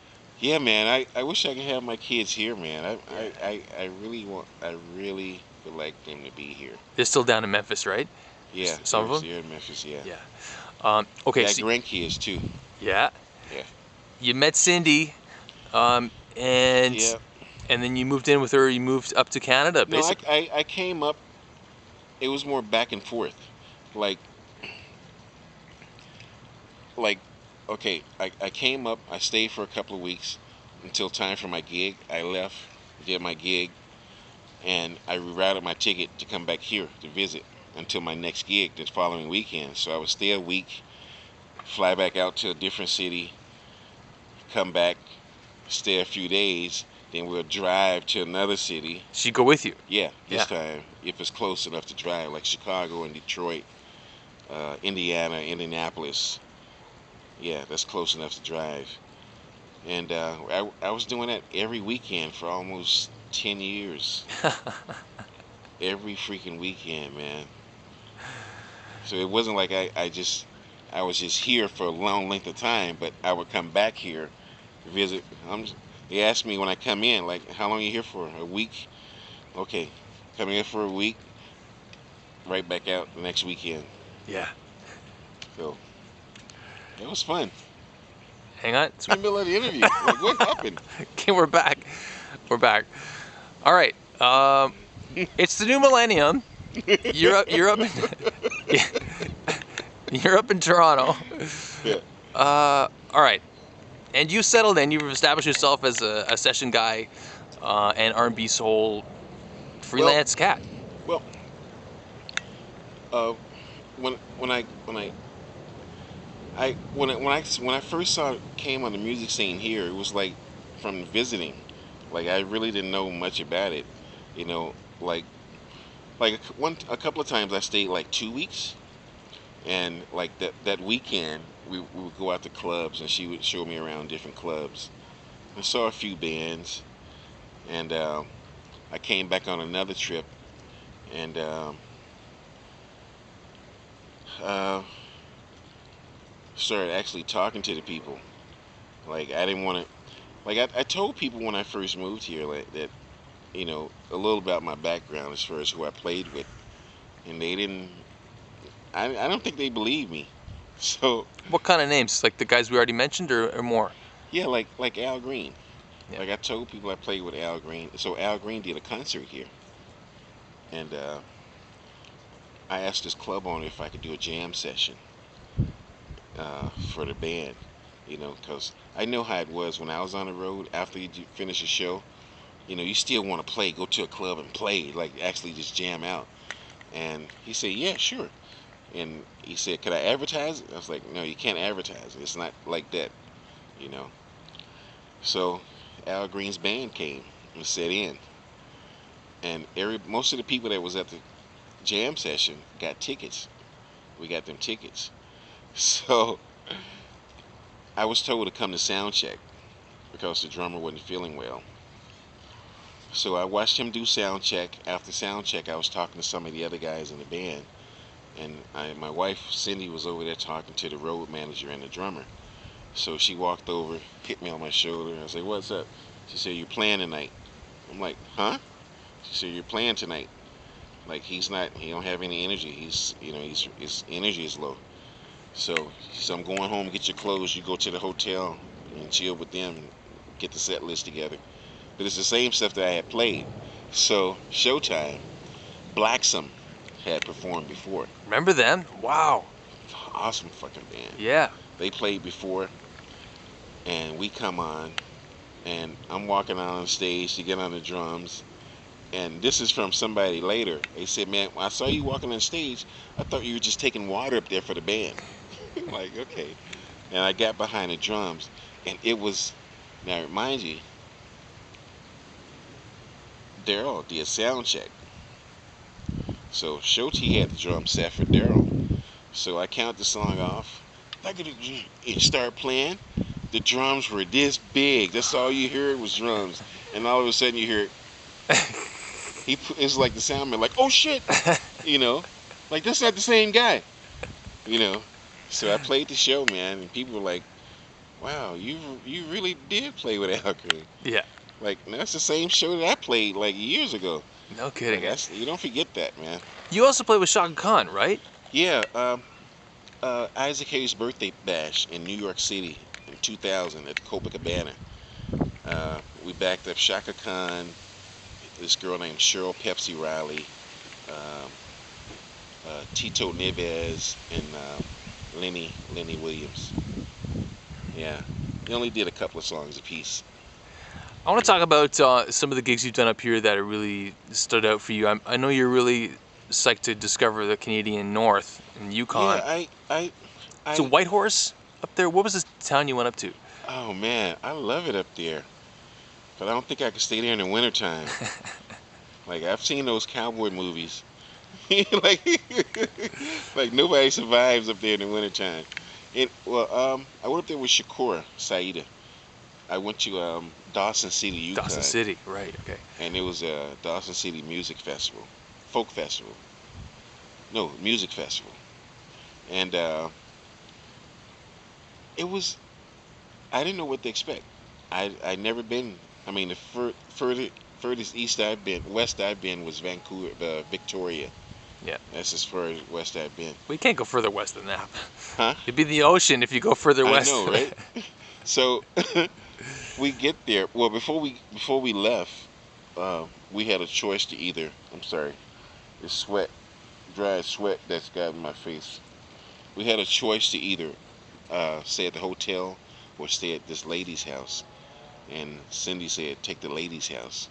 Yeah, man. I wish I could have my kids here, man. I really would like them to be here. They're still down in Memphis, right? Yeah. Some of them? They're in Memphis, yeah. Yeah. Okay. Yeah, So, grandkids too. yeah. Yeah. You met Cindy, and Yeah. and then you moved in with her. You moved up to Canada, No, basically. I came up. It was more back and forth, like like okay. I came up. I stayed for a couple of weeks until time for my gig. I left, did my gig, and I rerouted my ticket to come back here to visit until my next gig the following weekend. So I would stay a week, fly back out to a different city, come back, stay a few days, then we'll drive to another city. She'd go with you. Yeah, this Yeah. time, if it's close enough to drive, like Chicago and Detroit, Indiana, Indianapolis. Yeah, that's close enough to drive. And I was doing that every weekend for almost 10 years. Every freaking weekend, man. So it wasn't like I was just here for a long length of time, but I would come back here, visit. They asked me when I come in, like, how long are you here for? A week? Okay, coming in for a week, right back out the next weekend. Yeah. So it was fun. Hang on. It's in the middle of the interview. Like, what happened? Okay, we're back. We're back. All right. It's the new millennium. You're up. You're up. You're up in Toronto. Yeah. All right. And you settled in. You've established yourself as a session guy, and R&B soul freelance cat. Well, when I first came on the music scene here, it was like from visiting. Like I really didn't know much about it, you know. Like a couple of times I stayed like 2 weeks, and like that weekend we would go out to clubs, and she would show me around different clubs. I saw a few bands, and I came back on another trip, and started actually talking to the people. Like I didn't want to. Like I told people when I first moved here, like that, you know, a little about my background as far as who I played with, and they didn't. I don't think they believed me. So What kind of names? Like the guys we already mentioned, or more? yeah, like Al Green. Yeah. Like I told people I played with Al Green. So Al Green did a concert here, and I asked this club owner if I could do a jam session for the band. You know, because I know how it was when I was on the road. After you finish a show, you know, you still want to play, go to a club and play, like actually just jam out. And he said, yeah, sure. And he said, could I advertise it? I was like, no, you can't advertise it. It's not like that, you know. So Al Green's band came and set in. And most of the people that was at the jam session got tickets. We got them tickets. So I was told to come to sound check because the drummer wasn't feeling well. So I watched him do sound check. After sound check, I was talking to some of the other guys in the band, and my wife Cindy was over there talking to the road manager and the drummer. So she walked over, hit me on my shoulder. I was like, "What's up?" She said, "You're playing tonight." I'm like, "Huh?" She said, "You're playing tonight." Like he don't have any energy. His energy is low. So I'm going home, get your clothes, you go to the hotel and chill with them and get the set list together. But it's the same stuff that I had played. So Showtime, Blacksome had performed before. Remember them? Wow. Awesome fucking band. Yeah. They played before, and we come on, and I'm walking out on stage to get on the drums. And this is from somebody later. They said, "Man, when I saw you walking on stage, I thought you were just taking water up there for the band." I'm like, okay. And I got behind the drums, and it was, now mind you, Daryl did sound check. So Shoti had the drum set for Daryl. So I count the song off. I could start playing. The drums were this big. That's all you heard was drums. And all of a sudden you hear it's like the sound man, like, oh shit, you know, like that's not the same guy, you know. So I played the show, man, and people were like, wow, you really did play with Al Green. Yeah. Like, that's the same show that I played like years ago. No kidding. Like, you don't forget that, man. You also played with Shaka Khan, right? Yeah, Isaac Hayes' birthday bash in New York City in 2000 at Copacabana. We backed up Shaka Khan, this girl named Cheryl Pepsi Riley, Tito Neves, and Lenny Williams. Yeah, they only did a couple of songs apiece. I want to talk about some of the gigs you've done up here that really stood out for you. I know you're really psyched to discover the Canadian North and Yukon. Yeah, So Whitehorse up there, what was this town you went up to? Oh man, I love it up there, but I don't think I could stay there in the wintertime. Like, I've seen those cowboy movies. like, like nobody survives up there in the wintertime. I went up there with Shakur Saida. I went to Dawson City, Yukon. Dawson City, right? Okay. And it was a Dawson City Music Festival, folk festival. No, music festival. And it was, I didn't know what to expect. I'd never been. I mean, the furthest west I've been was Vancouver, Victoria. Yeah. That's as far as west I've been. We can't go further west than that. Huh? It'd be the ocean if you go further west. I know, right? So we get there. Well, before we left, we had a choice to either. I'm sorry, it's dry sweat that's got in my face. We had a choice to either stay at the hotel or stay at this lady's house. And Cindy said, take the lady's house.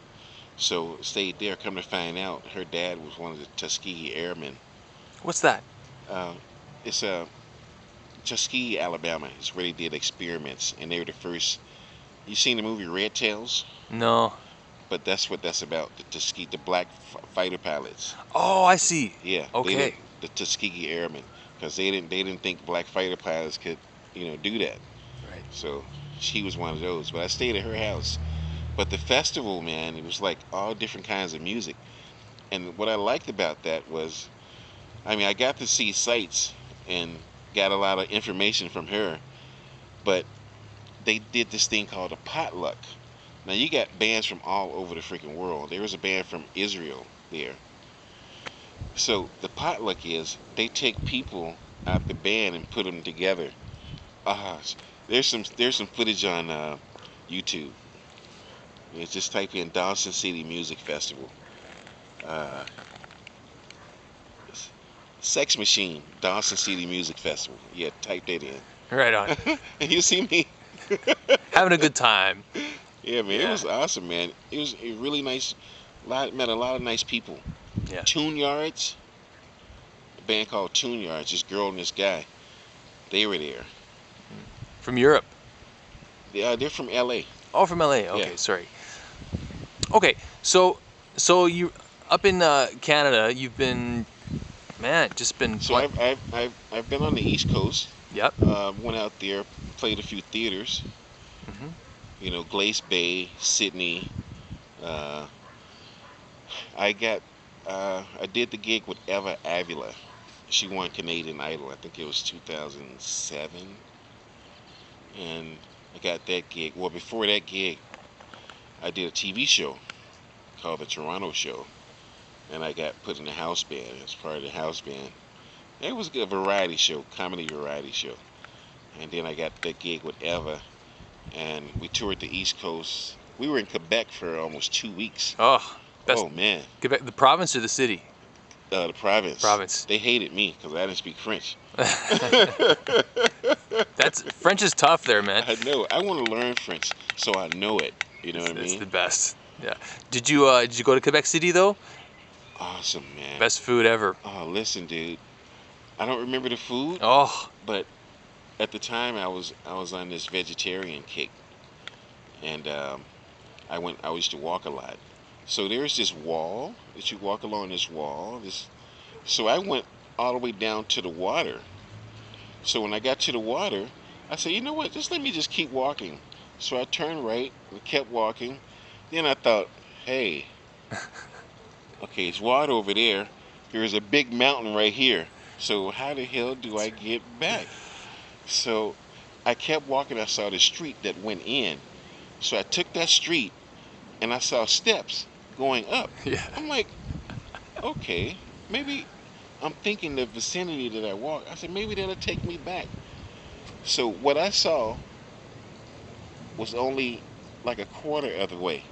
So stayed there. Come to find out, her dad was one of the Tuskegee Airmen. What's that? It's Tuskegee, Alabama. It's where they did experiments, and they were the first. You seen the movie Red Tails? No. But that's what that's about. The black fighter pilots. Oh, I see. Yeah. Okay. The Tuskegee Airmen, because they didn't think black fighter pilots could, do that. Right. So she was one of those. But I stayed at her house. But the festival, man, it was like all different kinds of music. And what I liked about that was, I mean, I got to see sights and got a lot of information from her. But they did this thing called a potluck. Now, you got bands from all over the freaking world. There was a band from Israel there. So the potluck is they take people out the band and put them together. There's some footage on YouTube. It's just type in Dawson City Music Festival. Sex Machine, Dawson City Music Festival. Yeah, type that in. Right on. And you see me. Having a good time. Yeah, man, Yeah. It was awesome, man. It was a really nice. Met a lot of nice people. Yeah. Tune Yards, a band called Tune Yards. This girl and this guy, they were there. From Europe. They're from L.A. Oh, from LA. Okay, Yeah. sorry. Okay, so you up in Canada, you've been, man, just been. So I've been on the East Coast. Yep. Went out there, played a few theaters. Mhm. Glace Bay, Sydney. I did the gig with Eva Avila. She won Canadian Idol. I think it was 2007. And I got that gig. Well, before that gig, I did a TV show called The Toronto Show. and I got put in the house band as part of the house band. And it was a variety show, comedy variety show. And then I got that gig with Eva, and we toured the East Coast. We were in Quebec for almost 2 weeks. Oh, best Oh man, Quebec, the province or the city? the province. Province. They hated me because I didn't speak French. That's French is tough there, man. I know. I want to learn French so I know it. You know what I It's mean? the best. Yeah. Did you go to Quebec City though? Awesome, man. Best food ever. Oh, listen, dude. I don't remember the food, Oh, but at the time I was on this vegetarian kick, and I used to walk a lot. So there's this wall that you walk along this wall. So I went all the way down to the water. So when I got to the water, I said, you know what? Just let me just keep walking. So I turned right and kept walking. Then I thought, hey, okay, it's water over there. There's a big mountain right here. So how the hell do I get back? So I kept walking. I saw the street that went in. So I took that street and I saw steps going up. yeah. I'm like, okay, maybe I'm thinking the vicinity that I walk. I said, maybe that'll take me back. So what I saw was only like a quarter of the way.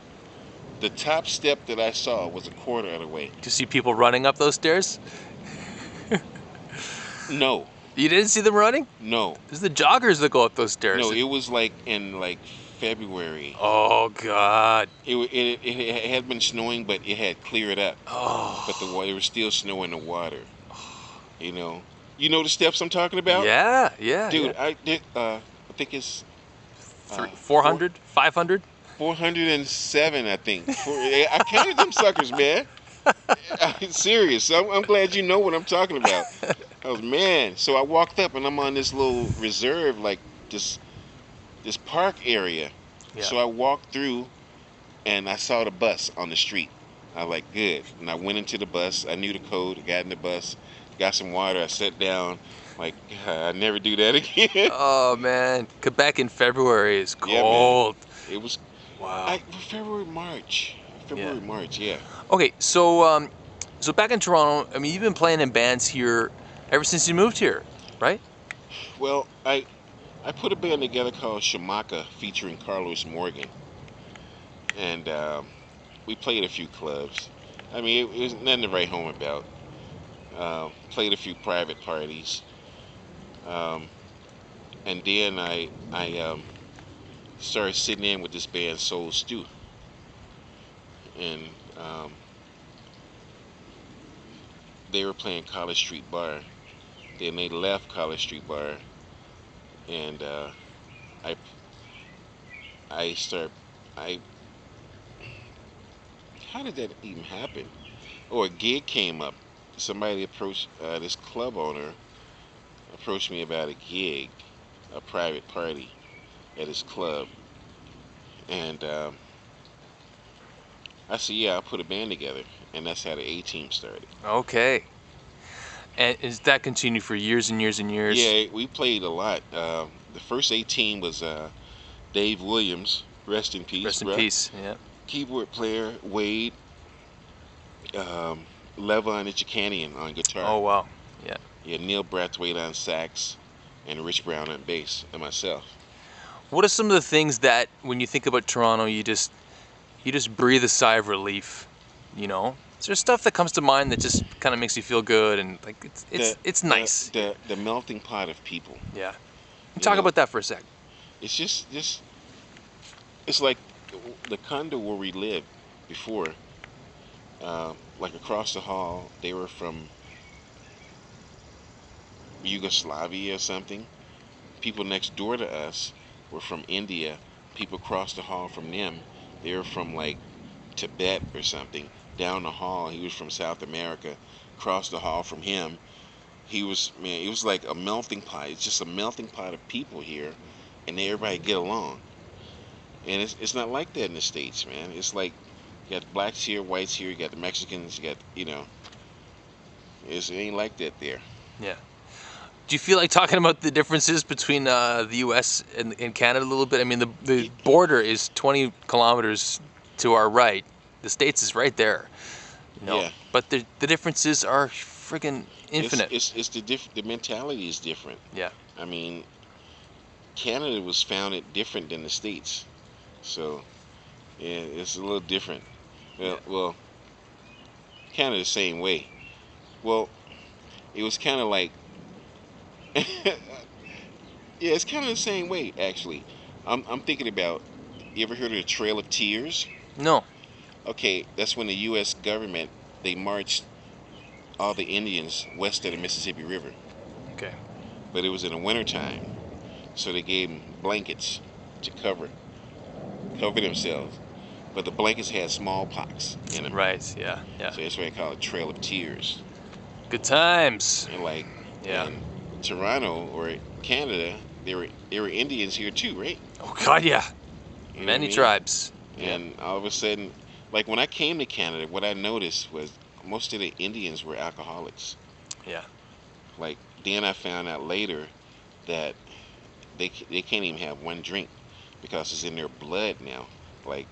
The top step that I saw was a quarter of the way. Did you see people running up those stairs? No, You didn't see them running? no, There's the joggers that go up those stairs. no. It was like in like February. Oh God. It had been snowing, but it had cleared up. Oh. But it was still snow in the water. You know the steps I'm talking about? Yeah, yeah. Dude, yeah. I did. I think it's 400, 500. 407. I think. I counted them suckers, man. I'm serious. I'm glad you know what I'm talking about. I was man. So I walked up and I'm on this little reserve, like this park area. Yeah. So I walked through and I saw the bus on the street. I was like, good. And I went into the bus. I knew the code. I got in the bus, got some water. I sat down. Like, God, I'd never do that again. Oh man, Quebec in February is Yeah, man. cold. It was Wow. February, March. Yeah. March, yeah. Okay, so so back in Toronto, I mean, you've been playing in bands here ever since you moved here, right? Well, I put a band together called Shamaka featuring Carlos Morgan. And we played a few clubs. I mean, it was nothing to write home about. Played a few private parties. And then I started sitting in with this band Soul Stew. And they were playing College Street Bar. Then they left College Street Bar, and I how did that even happen? Oh, a gig came up. Somebody approached this club owner approached me about a gig, a private party at his club, and I said, yeah, I'll put a band together, and that's how the A Team started. Okay. And is that continued for years and years and years? Yeah, we played a lot. The first A Team was Dave Williams, rest in peace. Rest in bruh. peace. Yeah. Keyboard player Wade, Levon Ichikanian on guitar. Oh wow. Yeah. Yeah, Neil Brathwaite on sax, and Rich Brown on bass, and myself. What are some of the things that when you think about Toronto, you just breathe a sigh of relief? You know, is there stuff that comes to mind that just kind of makes you feel good and like it's nice? The melting pot of people. Yeah. You Talk know, about that for a sec. It's just it's like the condo where we lived before. Like across the hall, they were from Yugoslavia or something. People next door to us were from India. People across the hall from them, they were from like Tibet or something. Down the hall, he was from South America. Across the hall from him, it was like a melting pot. It's just a melting pot of people here, and everybody get along. And it's not like that in the States, man. It's like you got blacks here, whites here, you got the Mexicans, you got, it ain't like that there. Yeah. Do you feel like talking about the differences between the U.S. and Canada a little bit? I mean, the border is 20 kilometers to our right. The States is right there. No, Yeah, but the differences are friggin' infinite. it's the mentality is different. Yeah, I mean, Canada was founded different than the States, so yeah, it's a little different. yeah, Well, kind of the same way. Well, it was kind of like, yeah, it's kind of the same way actually. I'm thinking about. You ever heard of the Trail of Tears? no, Okay, that's when the U.S. government they marched all the Indians west of the Mississippi River, okay, but it was in the wintertime, so they gave them blankets to cover themselves. But the blankets had smallpox in them, right, yeah, yeah, so that's why they call it Trail of Tears. good times. And like Yeah. in Toronto or Canada, there were Indians here too, right? Oh God, yeah. You know what I Many mean? tribes. Yeah, And all of a sudden, like when I came to Canada, what I noticed was most of the Indians were alcoholics. yeah, Like then I found out later that they can't even have one drink because it's in their blood now. Like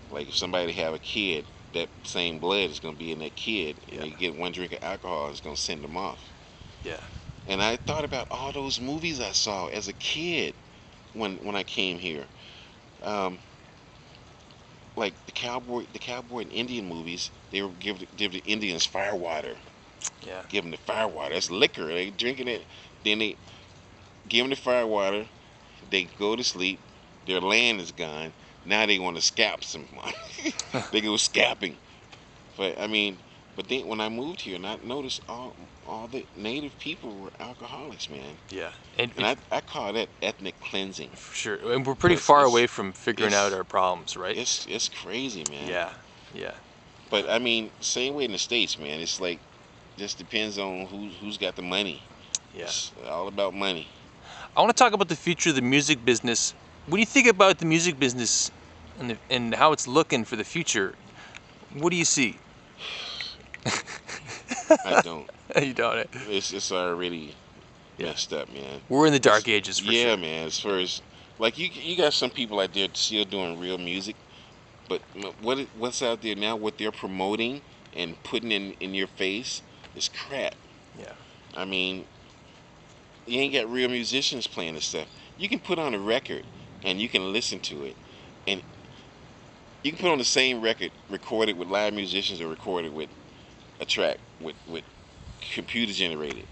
like if somebody have a kid, that same blood is gonna be in that kid, and yeah, they get one drink of alcohol, it's gonna send them off. yeah, And I thought about all those movies I saw as a kid when I came here. Um, like the cowboy and Indian movies, they would give the Indians fire water, yeah, give them the fire water. That's liquor. They drinking it, then they give them the fire water. They go to sleep. Their land is gone. Now they want to scalp someone. They go scalping. But I mean, but then when I moved here, and I noticed all the native people were alcoholics, man. yeah. And And I call that ethnic cleansing. for sure, and we're pretty It's far it's away from figuring out it's our problems, right? it's crazy, man. Yeah, yeah, But I mean, same way in the States, man. It's like just depends on who's got the money. yeah. It's all about money. I want to talk about the future of the music business. When you think about the music business and how it's looking for the future, what do you see? I don't. You don't. It's already Yeah. messed up, man. We're in the dark ages for Yeah, sure. man. As far as like you got some people out there still doing real music, but what's out there now? What they're promoting and putting in your face is crap. Yeah, I mean, you ain't got real musicians playing this stuff. You can put on a record and you can listen to it, and you can put on the same record, recorded with live musicians or recorded with a track with computer generated,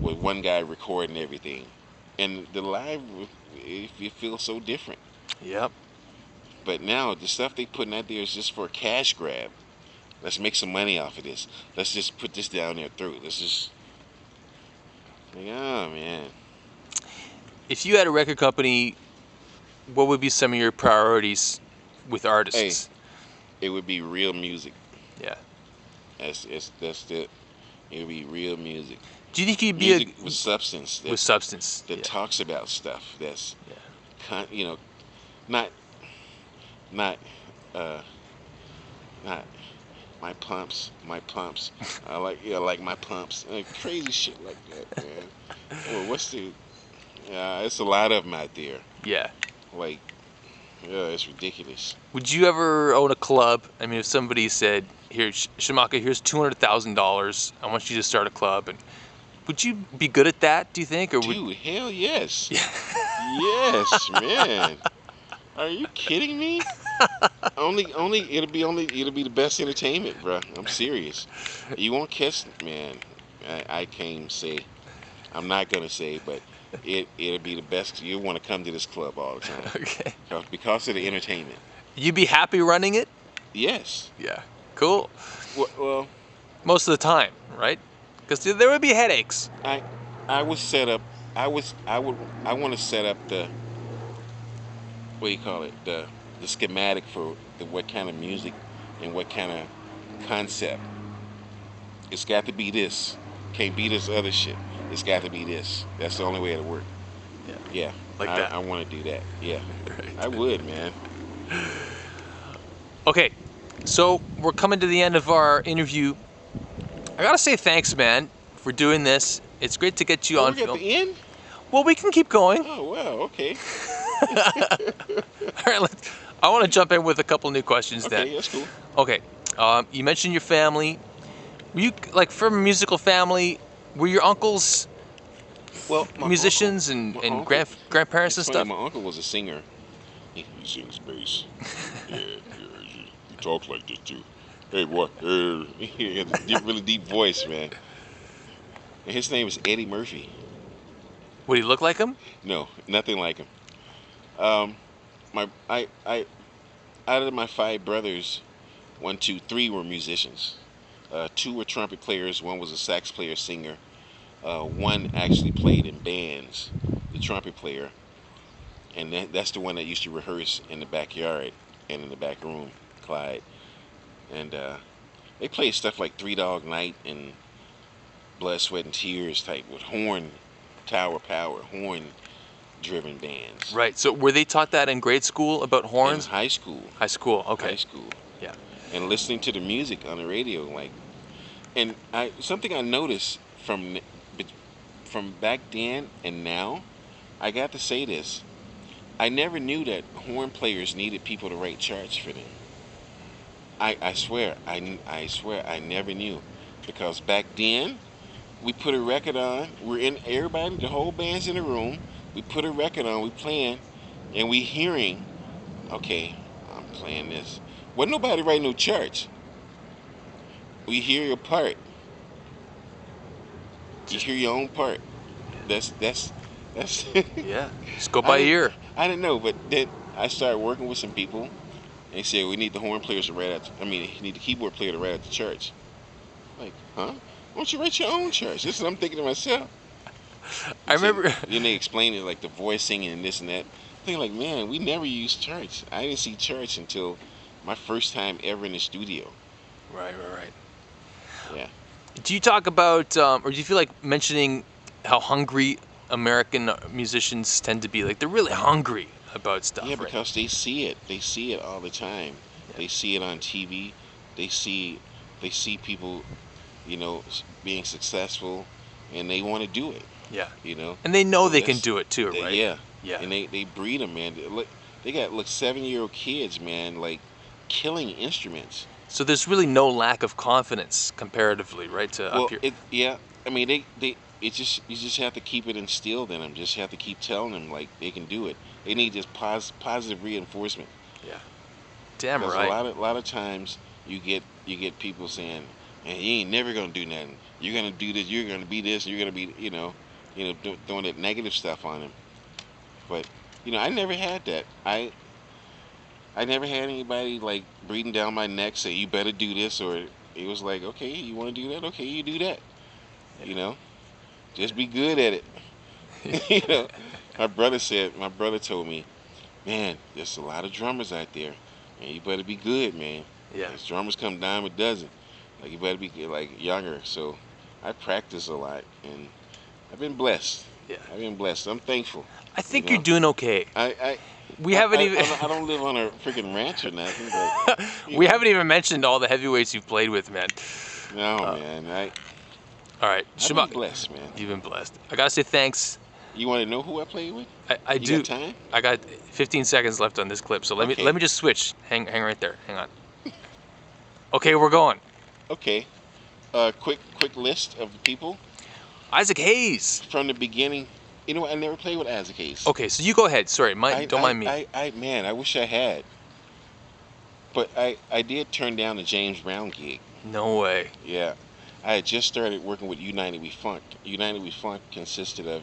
with one guy recording everything, and the live it feels so different. yep. But now the stuff they putting out there is just for a cash grab. Let's make some money off of this. Let's just put this down their throat. Let's just like, oh man. If you had a record company, what would be some of your priorities with Hey, artists? it would be real music. Yeah. That's it. It would be real music. Do you think you'd be Music with substance with substance? that Yeah. talks about stuff that's Yeah. not not uh not my pumps. I like like my pumps. Crazy shit like that, man. Well, what's the it's a lot of them out there. Yeah. Like, yeah, it's ridiculous. Would you ever own a club? I mean, if somebody said, "Here, Shamaka, here's $200,000. I want you to start a club," and would you be good at that? Do you think, or would? Dude, hell yes. Yeah. Yes, man. Are you kidding me? It'll be the best entertainment, bro. I'm serious. You won't catch, man. I can't even say. I'm not gonna say, but it'll be the best. You want to come to this club all the time Okay. because of the entertainment. You'd be happy running it? Yes. Yeah. Cool. Well, Most of the time, right? Because there would be headaches. I would set up. I want to set up the what do you call it the schematic for what kind of music and what kind of concept. It's got to be this. Can't be this other shit. It's got to be this. That's the only way it'll work. Yeah. Yeah. Like I, that. I want to do that. Yeah. Right. I would, man. Okay. So we're coming to the end of our interview. I gotta say thanks, man, for doing this. It's great to get you on We're at film. the end? Well, we can keep going. Oh, wow. Okay. All right. I want to jump in with a couple new questions then. Okay, that's cool. Okay, you mentioned your family. Were you like from a musical family? Were your uncles Well, musicians my and uncle, grandparents it's and funny. stuff? My uncle was a singer. He sings bass. Yeah, he talks like this too. Hey, what? He has a really deep voice, man. And his name is Eddie Murphy. Would he look like him? No, nothing like him. Um, I out of my five brothers, one, two, three were musicians. Two were trumpet players. One was a sax player, singer. One actually played in bands, the trumpet player, and that's the one that used to rehearse in the backyard and in the back room, Clyde. And they played stuff like Three Dog Night and Blood, Sweat, and Tears type with horn, Tower Power, horn-driven bands. Right. So were they taught that in grade school about In horns? high school. High school. Okay. High school. Yeah. And listening to the music on the radio, like, and something I noticed from back then and now, I got to say this. I never knew that horn players needed people to write charts for them. I swear, I swear, I never knew, because back then we put a record on. We're in everybody, the whole band's in the room. We put a record on. We playing, and we hearing. Okay, I'm playing this. Wasn't nobody writing no charts. We hear your part. You hear your own part. That's. Yeah. Just go by ear. I didn't know, but then I started working with some people, and they said we need the horn players to write out. You need the keyboard player to write out the charts. Like, huh? Why don't you write your own charts? This is what I'm thinking to myself. I remember. Then they explained it, like the voicing and this and that. I'm thinking like, man, we never used charts. I didn't see charts until my first time ever in the studio. Right. Yeah. Do you talk about, or do you feel like mentioning how hungry American musicians tend to be? Like they're really hungry about stuff. Yeah, right? because they see it. They see it all the time. Yeah. They see it on TV. They see people, being successful, and they want to do it. Yeah. And And they know they can do it too, right? Yeah. Yeah. And they breed them, man. They got 7-year-old kids, man, like killing instruments. So there's really no lack of confidence comparatively, right? To Well, up your. yeah. I mean, you just have to keep it instilled in them. Just have to keep telling them like they can do it. They need just positive reinforcement. Yeah. Damn Because right. a lot of times you get people saying, "Man, you ain't never gonna do nothing. You're gonna do this. You're gonna be this. You're gonna be throwing that negative stuff on them." But I never had that. I never had anybody like breathing down my neck say you better do this, or it was like, okay, you want to do that? Okay, you do that. Just be good at it. My brother told me, man, there's a lot of drummers out there, and you better be good, man. Yeah. As drummers come dime a dozen, like you better be like younger. So I practice a lot, and I've been blessed. Yeah. I've been blessed. I'm thankful. I think you're doing okay. We haven't even. I don't live on a freaking ranch or nothing, but we haven't even mentioned all the heavyweights you've played with, man. No, man. All right, I've been blessed, man. You've been blessed. I gotta say thanks. You want to know who I played with? I You do. got time? I got 15 seconds left on this clip, so let Okay. me just switch. Hang right there. Hang on. Okay, we're going. Okay. Quick list of the people Isaac Hayes. from the beginning. You know what? I never played with Isaac Hayes. Okay, so you go ahead. Sorry, don't mind me. Man, I wish I had. But I did turn down the James Brown gig. No way. Yeah. I had just started working with United We Funk. United We Funk consisted of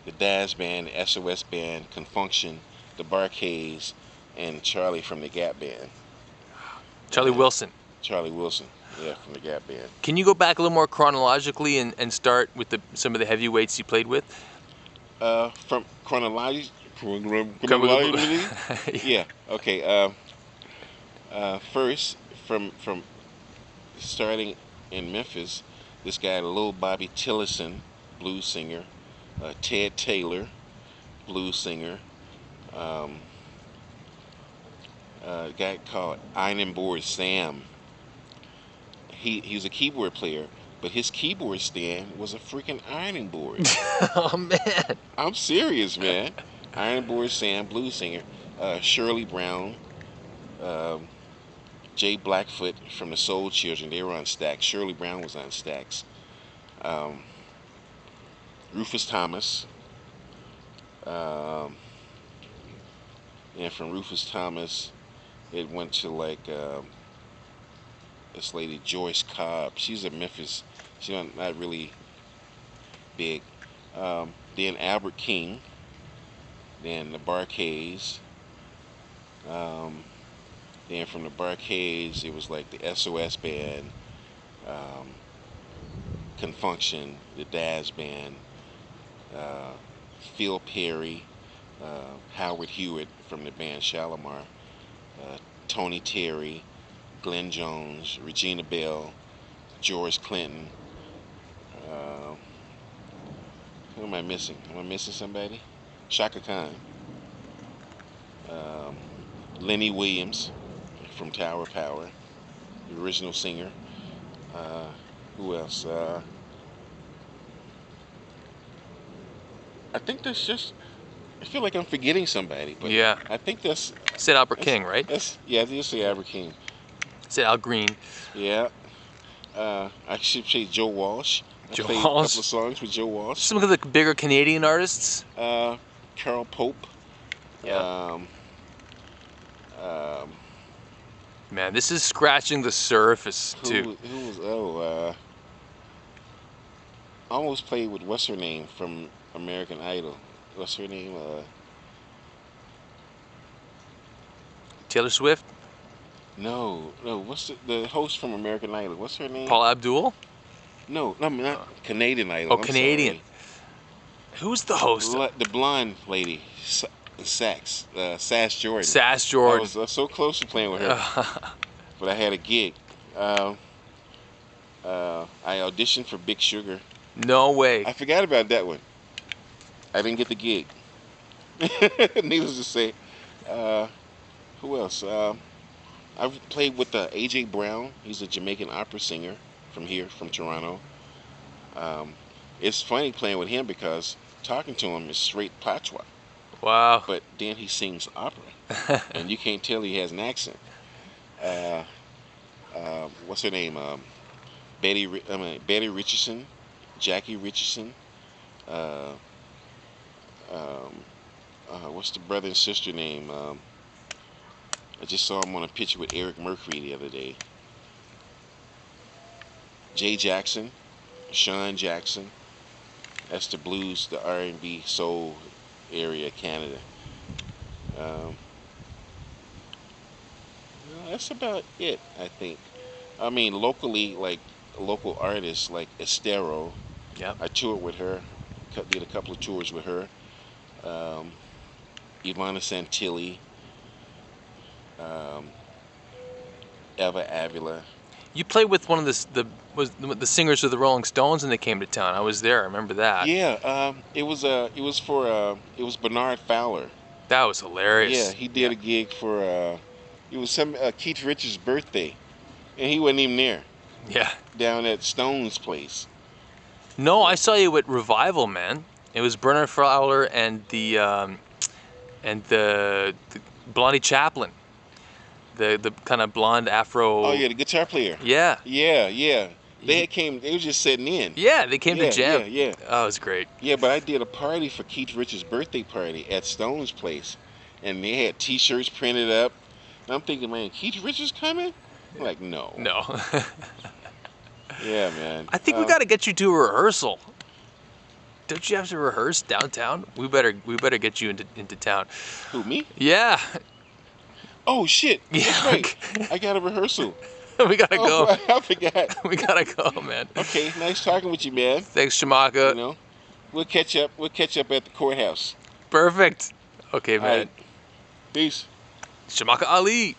the Daz Band, the SOS Band, Confunction, the Barcades, and Charlie from the Gap Band. Charlie Wilson. Charlie Wilson, yeah, from the Gap Band. Can you go back a little more chronologically and start with some of the heavyweights you played with? From chronologically? Yeah, okay. First, from starting in Memphis, this guy, Lil Bobby Tillison, blues singer, Ted Taylor, blues singer, a guy called Iron Board Sam. He was a keyboard player, but his keyboard stand was a freaking ironing board. Oh man. I'm serious, man. Iron Board Sam, blues singer. Shirley Brown, Um, Jay Blackfoot from the Soul Children, they were on Stax. Shirley Brown was on Stax. Um, Rufus Thomas. Um, and from Rufus Thomas, it went to like this lady Joyce Cobb. She's a Memphis. She's not really big. Then Albert King. Then the Barcades. Then from the Barcades, it was like the SOS band, Confunction, the Daz band, Phil Perry, Howard Hewitt from the band Shalimar, Tony Terry, Glenn Jones, Regina Bell, George Clinton. Who am I missing? Am I missing somebody? Shaka Khan. Lenny Williams from Tower of Power, the original singer. Who else? I think that's just. I feel like I'm forgetting somebody, but Yeah. I think that's. Said Albert King, right? Yeah, I think it's the Albert King. Said Al Green. Yeah. I should say Joe Walsh. I Joe played Walsh. a couple of songs with Joe Walsh. Some of the bigger Canadian artists. Carol Pope. Yeah. Um, Man, this is scratching the surface too. who was? I almost played with what's her name from American Idol. What's her name? Taylor Swift. No. What's the host from American Idol? What's her name? Paula Abdul. No, not Canadian Idol. Oh, I'm Canadian. sorry. Who's the host? The blonde lady, Sass Jordan. Sass Jordan. I was so close to playing with her, but I had a gig. I auditioned for Big Sugar. No way. I forgot about that one. I didn't get the gig. Needless to say. Who else? I've played with A.J. Brown. He's a Jamaican opera singer from here, from Toronto. It's funny playing with him because talking to him is straight patois. Wow. But then he sings opera, and you can't tell he has an accent. What's her name? Betty Richardson, Jackie Richardson. What's the brother and sister name? I just saw him on a picture with Eric Mercury the other day. Jay Jackson, Sean Jackson. That's the blues, the R&B, soul area of Canada. That's about it, I think. I mean, locally, like local artists like Estero. Yeah. I toured with her, did a couple of tours with her. Ivana Santilli, Eva Avila. You played with one of the singers of the Rolling Stones, and they came to town. I was there. I remember that. Yeah, it was Bernard Fowler. That was hilarious. Yeah, he did a gig for it was some Keith Richards' birthday, and he wasn't even there. Yeah. Down at Stone's place. No, I saw you at Revival, man. It was Bernard Fowler and the Blondie Chaplin, the kind of blonde afro. Oh yeah, the guitar player. Yeah. Yeah. They were just sitting in. Yeah, they came to jam. Yeah. Oh, it was great. Yeah, but I did a party for Keith Richards' birthday party at Stone's place, and they had T-shirts printed up. And I'm thinking, man, Keith Richards coming? I'm like, no. No. Yeah, man. I think we got to get you to a rehearsal. Don't you have to rehearse downtown? We better get you into town. Who, me? Yeah. Oh shit. Yeah. That's right. I got a rehearsal. We gotta go. I forgot. We gotta go, man. Okay, nice talking with you, man. Thanks, Shamaka. You know, we'll catch up at the courthouse. Perfect. Okay, man. All right. Peace. Shamaka Ali.